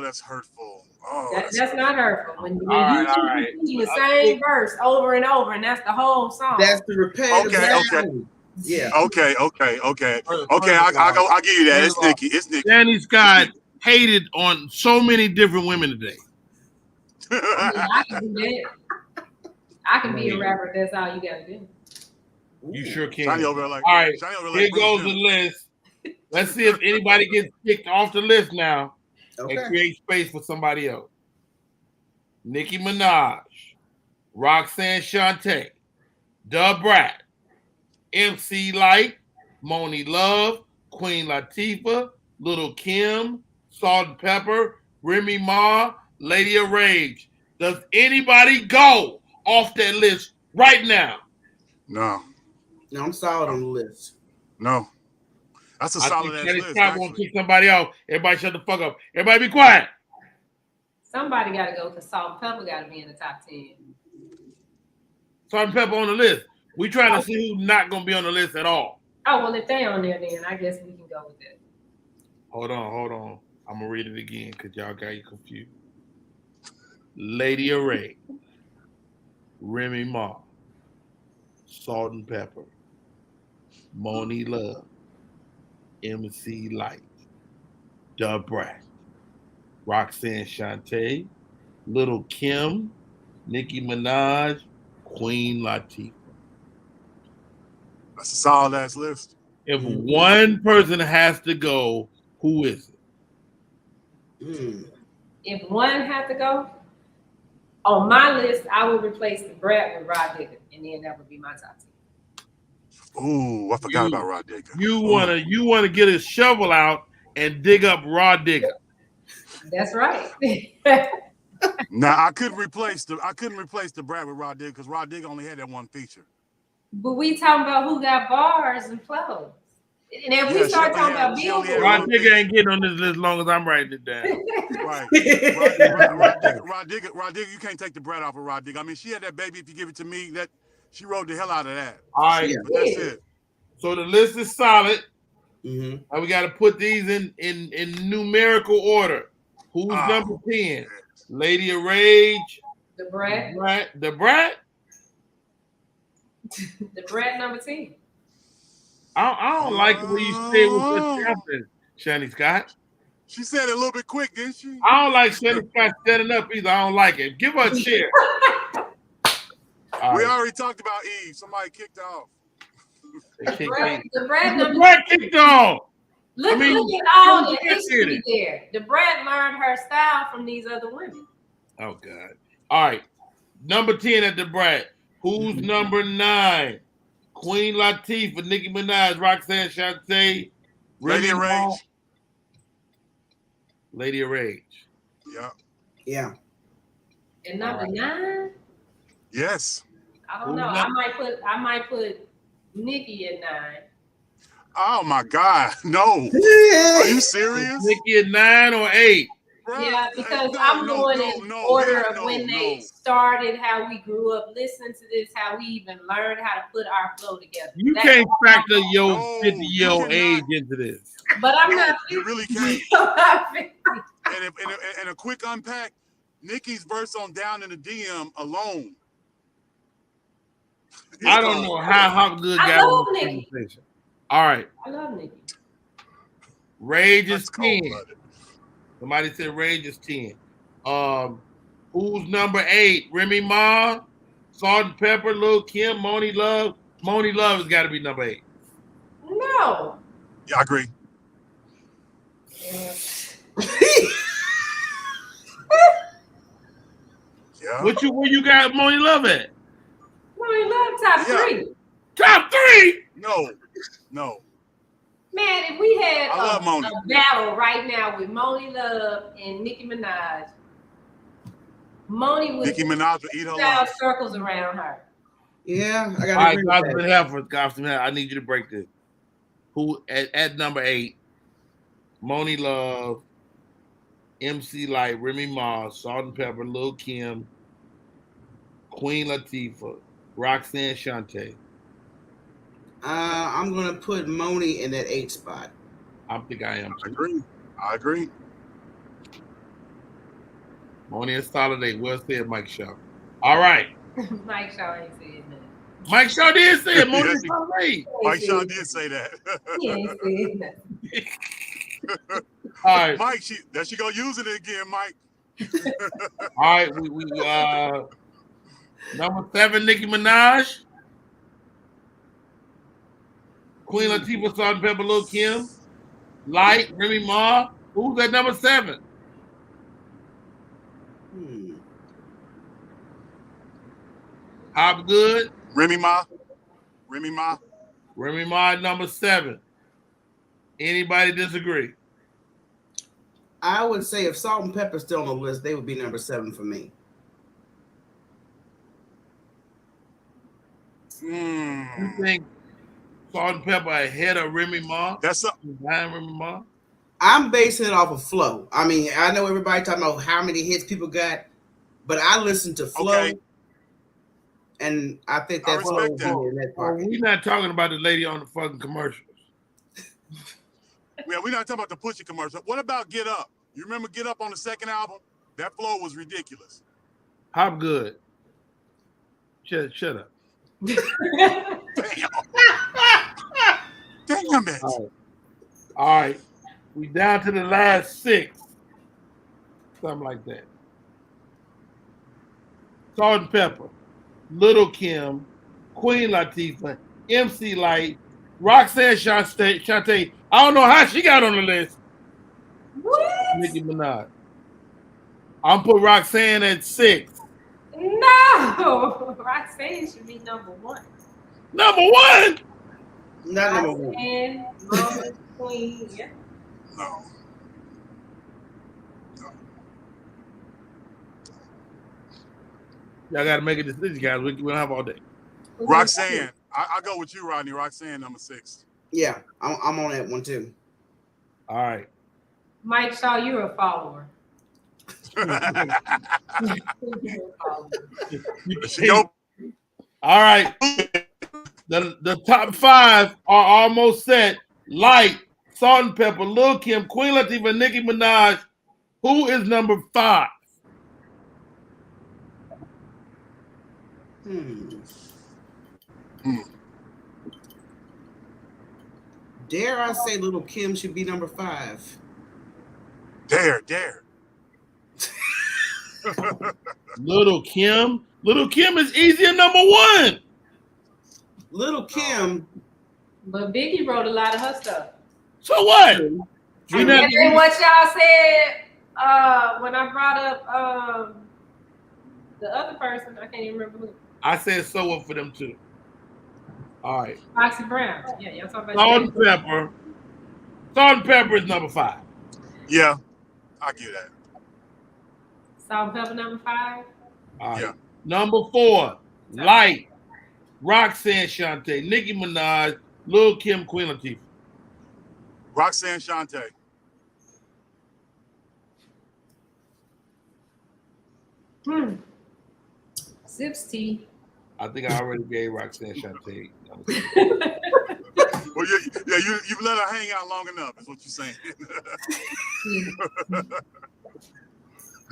That's hurtful. Oh, that's not hurtful. When All right. you the same verse over and over, and that's the whole song. That's the repetitive. Okay. Yeah. Okay. I'll give you that. It's Nikki. It's Nikki. Danny Scott hated on so many different women today. I can do that. I can be a rapper. That's all you gotta do. You sure can. Shiny over there, All right, here goes the list. Let's see if anybody gets kicked off the list now and create space for somebody else. Nicki Minaj, Roxanne Shante, Da Brat, MC Light, Moni Love, Queen Latifah, Little Kim, Salt and Pepper, Remy Ma, Lady of Rage. Does anybody go off that list right now? No. No, I'm solid on the list. No. That's a solid ass list. I want to kick somebody off. Everybody shut the fuck up. Everybody be quiet. Somebody got to go because Salt and Pepper got to be in the top 10. Salt and Pepper on the list. We trying to see who's not going to be on the list at all. Oh, well, if they on there, then I guess we can go with that. Hold on. I'm going to read it again because y'all got you confused. Lady of Rage, Remy Ma, Salt and Pepper, Moni Love, MC Light, Da Brat, Roxanne Shante, Little Kim, Nicki Minaj, Queen Latifah. That's a solid ass list. If one person has to go, who is it? If one had to go, on my list, I would replace the Brat with Rod Digger, and then that would be my top 10. Ooh, I forgot about Rod Digger. You wanna get a shovel out and dig up Rod Digger. That's right. Now I couldn't replace the Brat with Rod Digger because Rod Digger only had that one feature. But we talking about who got bars and flows. And if we start talking about Billboard, Rod Digger ain't getting on this list as long as I'm writing it down. Right. Rod Digger, you can't take the Brat off of Rod Digger. I mean, she had that Baby If You Give It To Me, that she wrote the hell out of that. All right. But that's it. So the list is solid. And we got to put these in numerical order. Who's number 10? Lady of Rage. The Brat. The Brat? The Brat number 10. I don't like the way you say it with the champion, Shani Scott. She said it a little bit quick, didn't she? I don't like Shani Scott standing up either. I don't like it. Give her a chair. We already talked about Eve. Somebody kicked her off. The Brad kicked off. Look at all the history there. The Brad learned her style from these other women. Oh God! All right, number 10 at the Brad. Who's number 9? Queen Latifah, Nicki Minaj, Roxanne Shante, Lady of Rage. Lady of Rage. Yeah. Yeah. And number 9? Yes. I don't know. I might put Nicki at 9. Oh my God, no. Are you serious? Nicki at 9 or 8? Yeah, because I'm going in order of when they started, how we grew up listening to this, how we even learned how to put our flow together. You can't factor your 50-year-old age into this. But I'm not. You really can't. And a quick unpack, Nicki's verse on Down in the DM alone. I don't know how good got on the conversation. All right. I love Nicki. Rage is 10. Somebody said Rage is 10. Who's number 8? Remy Ma, Salt and Pepper, Lil Kim, Moni Love. Moni Love has got to be number 8. No. Yeah, I agree. Yeah. Where you got Moni Love at? Moni Love top 3. Top 3? No. Man, if we had a battle right now with Moni Love and Nicki Minaj, Moni would eat her lunch. circles around her. Yeah, I got all right, Gospel Helper, I need you to break this. Who at number 8? Moni Love, MC Light, Remy Ma, Salt and Pepper, Lil Kim, Queen Latifah, Roxanne Shante. I'm gonna put Moni in that 8 spot. I think I am too. I agree. Moni and solid 8. Well said, Mike Shaw. All right. Mike Shaw ain't said nothing. Mike Shaw did say it. Moni and solid 8. Mike Shaw did say that. He ain't said nothing. All right. Mike, she gonna use it again, Mike. All right, we number 7, Nicki Minaj. Queen Latifah, Salt and Pepper, Lil Kim, Light, Remy Ma. Who's at number 7? Hop Good. Remy Ma. Remy Ma at number 7. Anybody disagree? I would say if Salt and Pepper's still on the list, they would be number 7 for me. You think Salt and Pepper ahead of Remy Ma? That's behind Remy Ma. I'm basing it off of flow. I mean, I know everybody talking about how many hits people got, but I listen to flow, and I think that flow is in that part. We're not talking about the lady on the fucking commercials. Yeah, we're not talking about the Pusha commercial. What about Get Up? You remember Get Up on the second album? That flow was ridiculous. Hop Good. Shut up. Damn it. All right. We down to the last 6. Something like that. Salt and Pepper, Little Kim, Queen Latifah, MC Light, Roxanne Shante. I don't know how she got on the list. What? Nicki Minaj. I'm put Roxanne at 6. No, Roxanne should be number 1. Number 1? Not number 1. Roxanne, Mama, Queen, yeah. No. Y'all got to make a decision, guys. We don't have all day. Roxanne. I go with you, Rodney. Roxanne, number 6. Yeah, I'm on that one too. All right. Mike Shaw, you're a follower. All right. The top 5 are almost set. Light, Salt and Pepper, Lil Kim, Queen Latifah, Nicki Minaj. Who is number 5? Dare I say Little Kim should be number 5? Dare. Little Kim. Little Kim is easy at number 1. Little Kim. But Biggie wrote a lot of her stuff. So what? And then what y'all said when I brought up the other person, I can't even remember who. I said so what for them too. All right. Foxy Brown. Yeah, y'all talking about Salt and Pepper. Salt and Pepper is number 5. Yeah, I'll give that. Salt and Pepper number 5. All right. Yeah. Number 4, Light. Roxanne Shante, Nicki Minaj, Lil Kim, Queen Latifah. Roxanne Shante. Sips tea. I think I already gave Roxanne Shante. Well, you've let her hang out long enough, is what you're saying.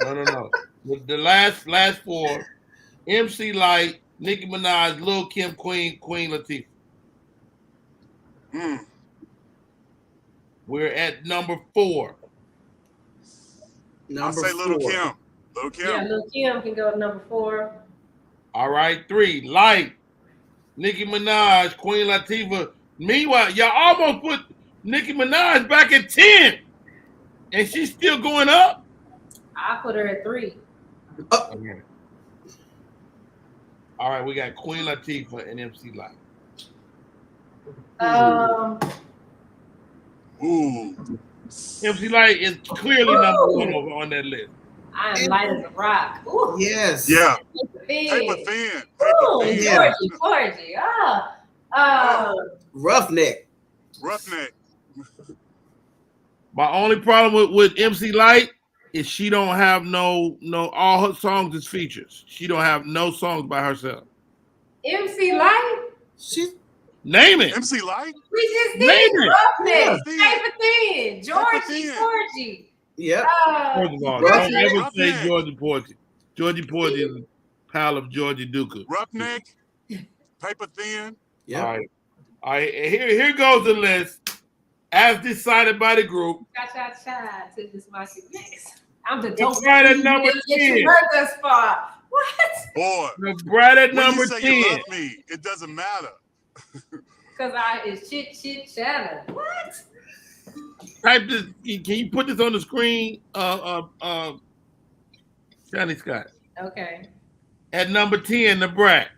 No. With the last 4, MC Light, Nicki Minaj, Lil Kim, Queen Latifah. We're at number 4. I'll say Little Kim. Little Kim. Yeah, Lil Kim can go to number 4. All right, 3, Light, Nicki Minaj, Queen Latifah. Meanwhile, y'all almost put Nicki Minaj back at 10, and she's still going up. I put her at 3. Okay. All right, we got Queen Latifah and MC Light. MC Light is clearly number 1 on that list. I am light as a rock. Ooh. Yes. Yeah. Paper thin. Georgie. Roughneck. My only problem with MC Light is she don't have no all her songs is features. She don't have no songs by herself. MC Light? Name it. MC Light? We just Name did it. Roughneck. Yeah. Paper Thin. Georgie. Yep. First of all, don't ever say Georgie Porgy. Georgie Porgy is a pal of Georgie Duca. Roughneck, Paper Thin. Yeah. All right. Here goes the list as decided by the group. Cha to this market. Yes. I'm the The toast. bride at number 10. You heard thus far. What? Boy. The bride at when number you say 10. You love me, it doesn't matter. Because it's chit chatter. What? Type this. Can you put this on the screen? Johnny Scott. Okay. At number 10, the brat.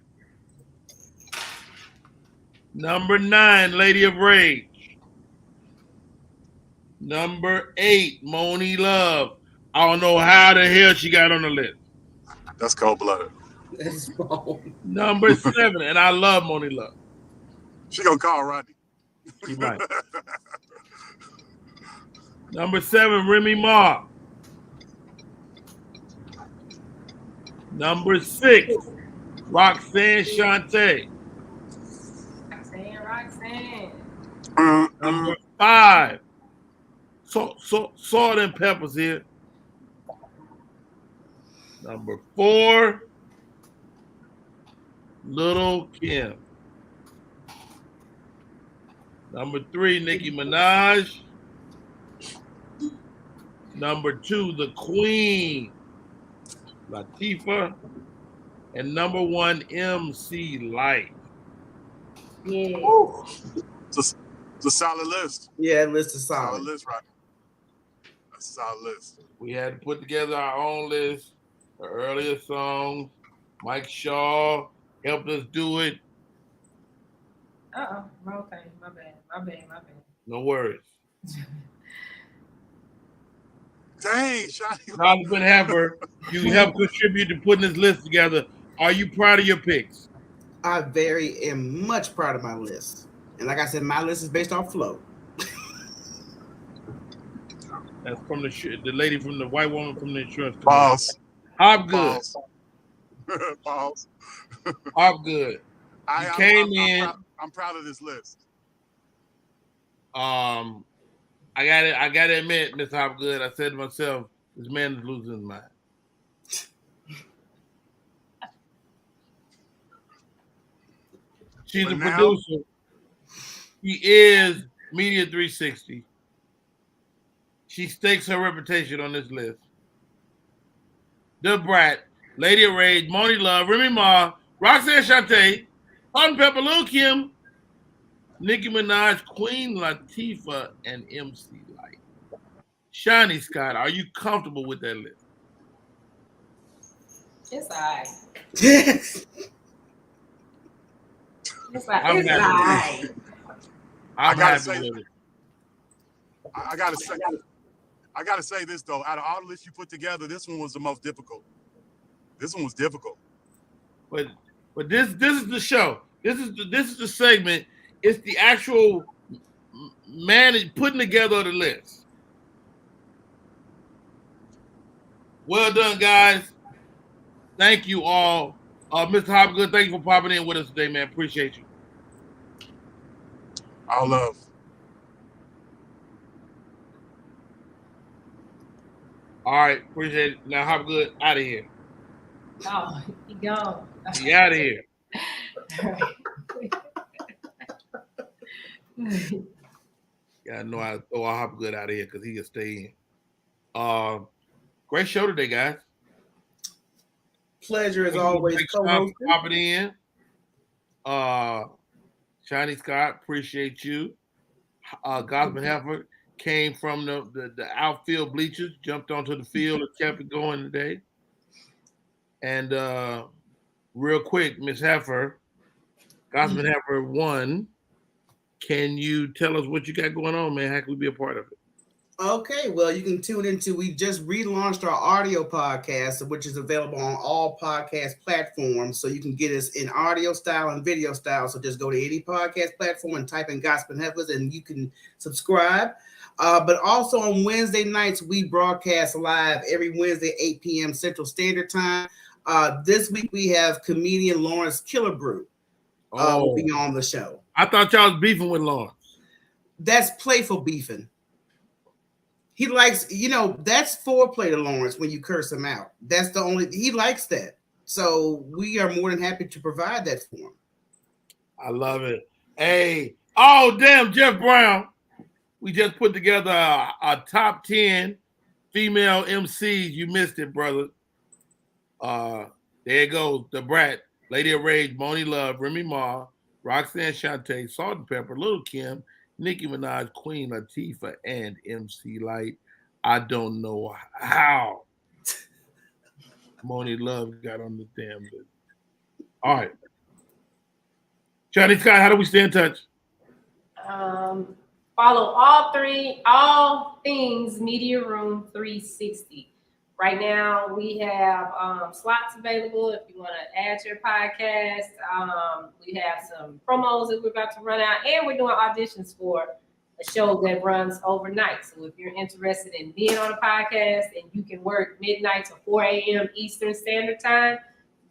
Number 9, Lady of Rage. Number 8, Moni Love. I don't know how the hell she got on the list. That's cold-blooded. That's wrong. Number 7, and I love Moni Love. She gonna call Rodney. She might. Number 7, Remy Ma. Number 6, Roxanne Shante. Roxanne. Number 5, Salt and Pepper's here. Number 4, Little Kim. Number 3, Nicki Minaj. Number 2, the Queen, Latifah. And number 1, MC Light. Yeah. It's a solid list. Yeah, list is solid. Solid list, Rodney. That's a solid list. We had to put together our own list. The earlier songs. Mike Shaw helped us do it. Wrong thing. My bad. No worries. Dang, Shotty. Jonathan Heffer, you helped contribute to putting this list together. Are you proud of your picks? I am much proud of my list. And like I said, my list is based off flow. That's from the lady from the white woman from the insurance company. Pause. Hopgood. Pause. Hopgood. You came in. I'm proud of this list. I gotta admit, Miss Hopgood, I said to myself, this man is losing his mind. She's a producer. He is Media 360. She stakes her reputation on this list. The Brat, Lady of Rage, Moni Love, Remy Ma, Roxanne Shante, Salt and Pepper, Lil Kim, Nicki Minaj, Queen Latifah, and MC Lyte. Shani Scott, are you comfortable with that list? It's all right. Yes. It's all right. I'm gotta happy with it. I gotta say this though. Out of all the lists you put together, this one was the most difficult. This one was difficult. But this is the show. This is the segment. It's the actual putting together of the list. Well done, guys. Thank you all. Mr. Hopgood, thank you for popping in with us today, man. Appreciate you. All love. All right, appreciate it. Now, Hopgood, out of here. Oh, he gone. He out of here. Yeah, I know I throw a Hopgood out of here because he can stay in. Great show today, guys. Pleasure as always. Popping in. Shani Scott, appreciate you. Gospel Heifer came from the outfield bleachers, jumped onto the field and kept it going today. And real quick, Miss Heifer, Gospel Heifer 1, can you tell us what you got going on, man? How can we be a part of it? Okay, well, you can tune into, we just relaunched our audio podcast, which is available on all podcast platforms. So you can get us in audio style and video style. So just go to any podcast platform and type in Gospel Heifers and you can subscribe. But also on Wednesday nights, we broadcast live every Wednesday, 8 p.m. Central Standard Time. This week we have comedian Lawrence Killebrew will be on the show. I thought y'all was beefing with Lawrence. That's playful beefing. He likes, that's foreplay to Lawrence when you curse him out. That's the only, he likes that. So we are more than happy to provide that for him. I love it. Hey, oh, damn, Jeff Brown. We just put together a top 10 female MCs. You missed it, brother. There it goes. The Brat, Lady of Rage, Moni Love, Remy Ma, Roxanne Shante, Salt and Pepper, Lil Kim, Nicki Minaj, Queen Latifah, and MC Lyte. I don't know how Moni Love got on the damn list. All right. Johnny Scott, how do we stay in touch? Follow all things Media Room 360. Right now, we have slots available if you want to add your podcast. We have some promos that we're about to run out, and we're doing auditions for a show that runs overnight. So if you're interested in being on a podcast and you can work midnight to 4 a.m. Eastern Standard Time,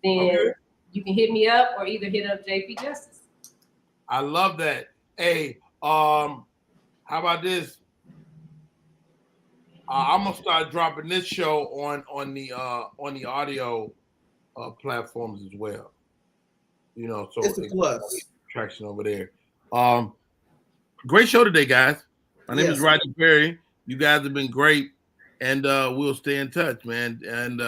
then you can hit me up or either hit up JP Justice. I love that. Hey, how about this? I'm gonna start dropping this show on the audio platforms as well. So it's a plus traction over there. Great show today, guys. My name is Rodney Perry. You guys have been great, and we'll stay in touch, man. And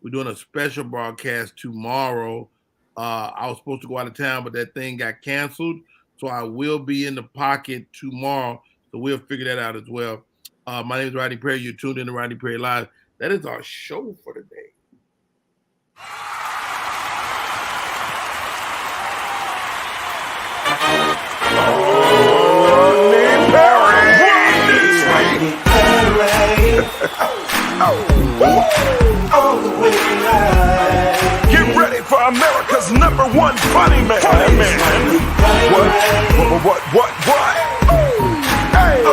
we're doing a special broadcast tomorrow. I was supposed to go out of town, but that thing got canceled, so I will be in the pocket tomorrow. So we'll figure that out as well. My name is Rodney Perry. You're tuned in to Rodney Perry Live. That is our show for today. Get ready for America's #1 funny man. What? Hey!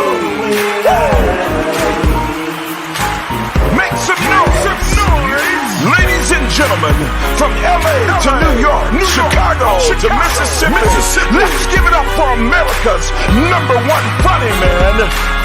Make some noise, ladies and gentlemen, from LA to New York, Chicago to Mississippi. Let's give it up for America's #1 funny man.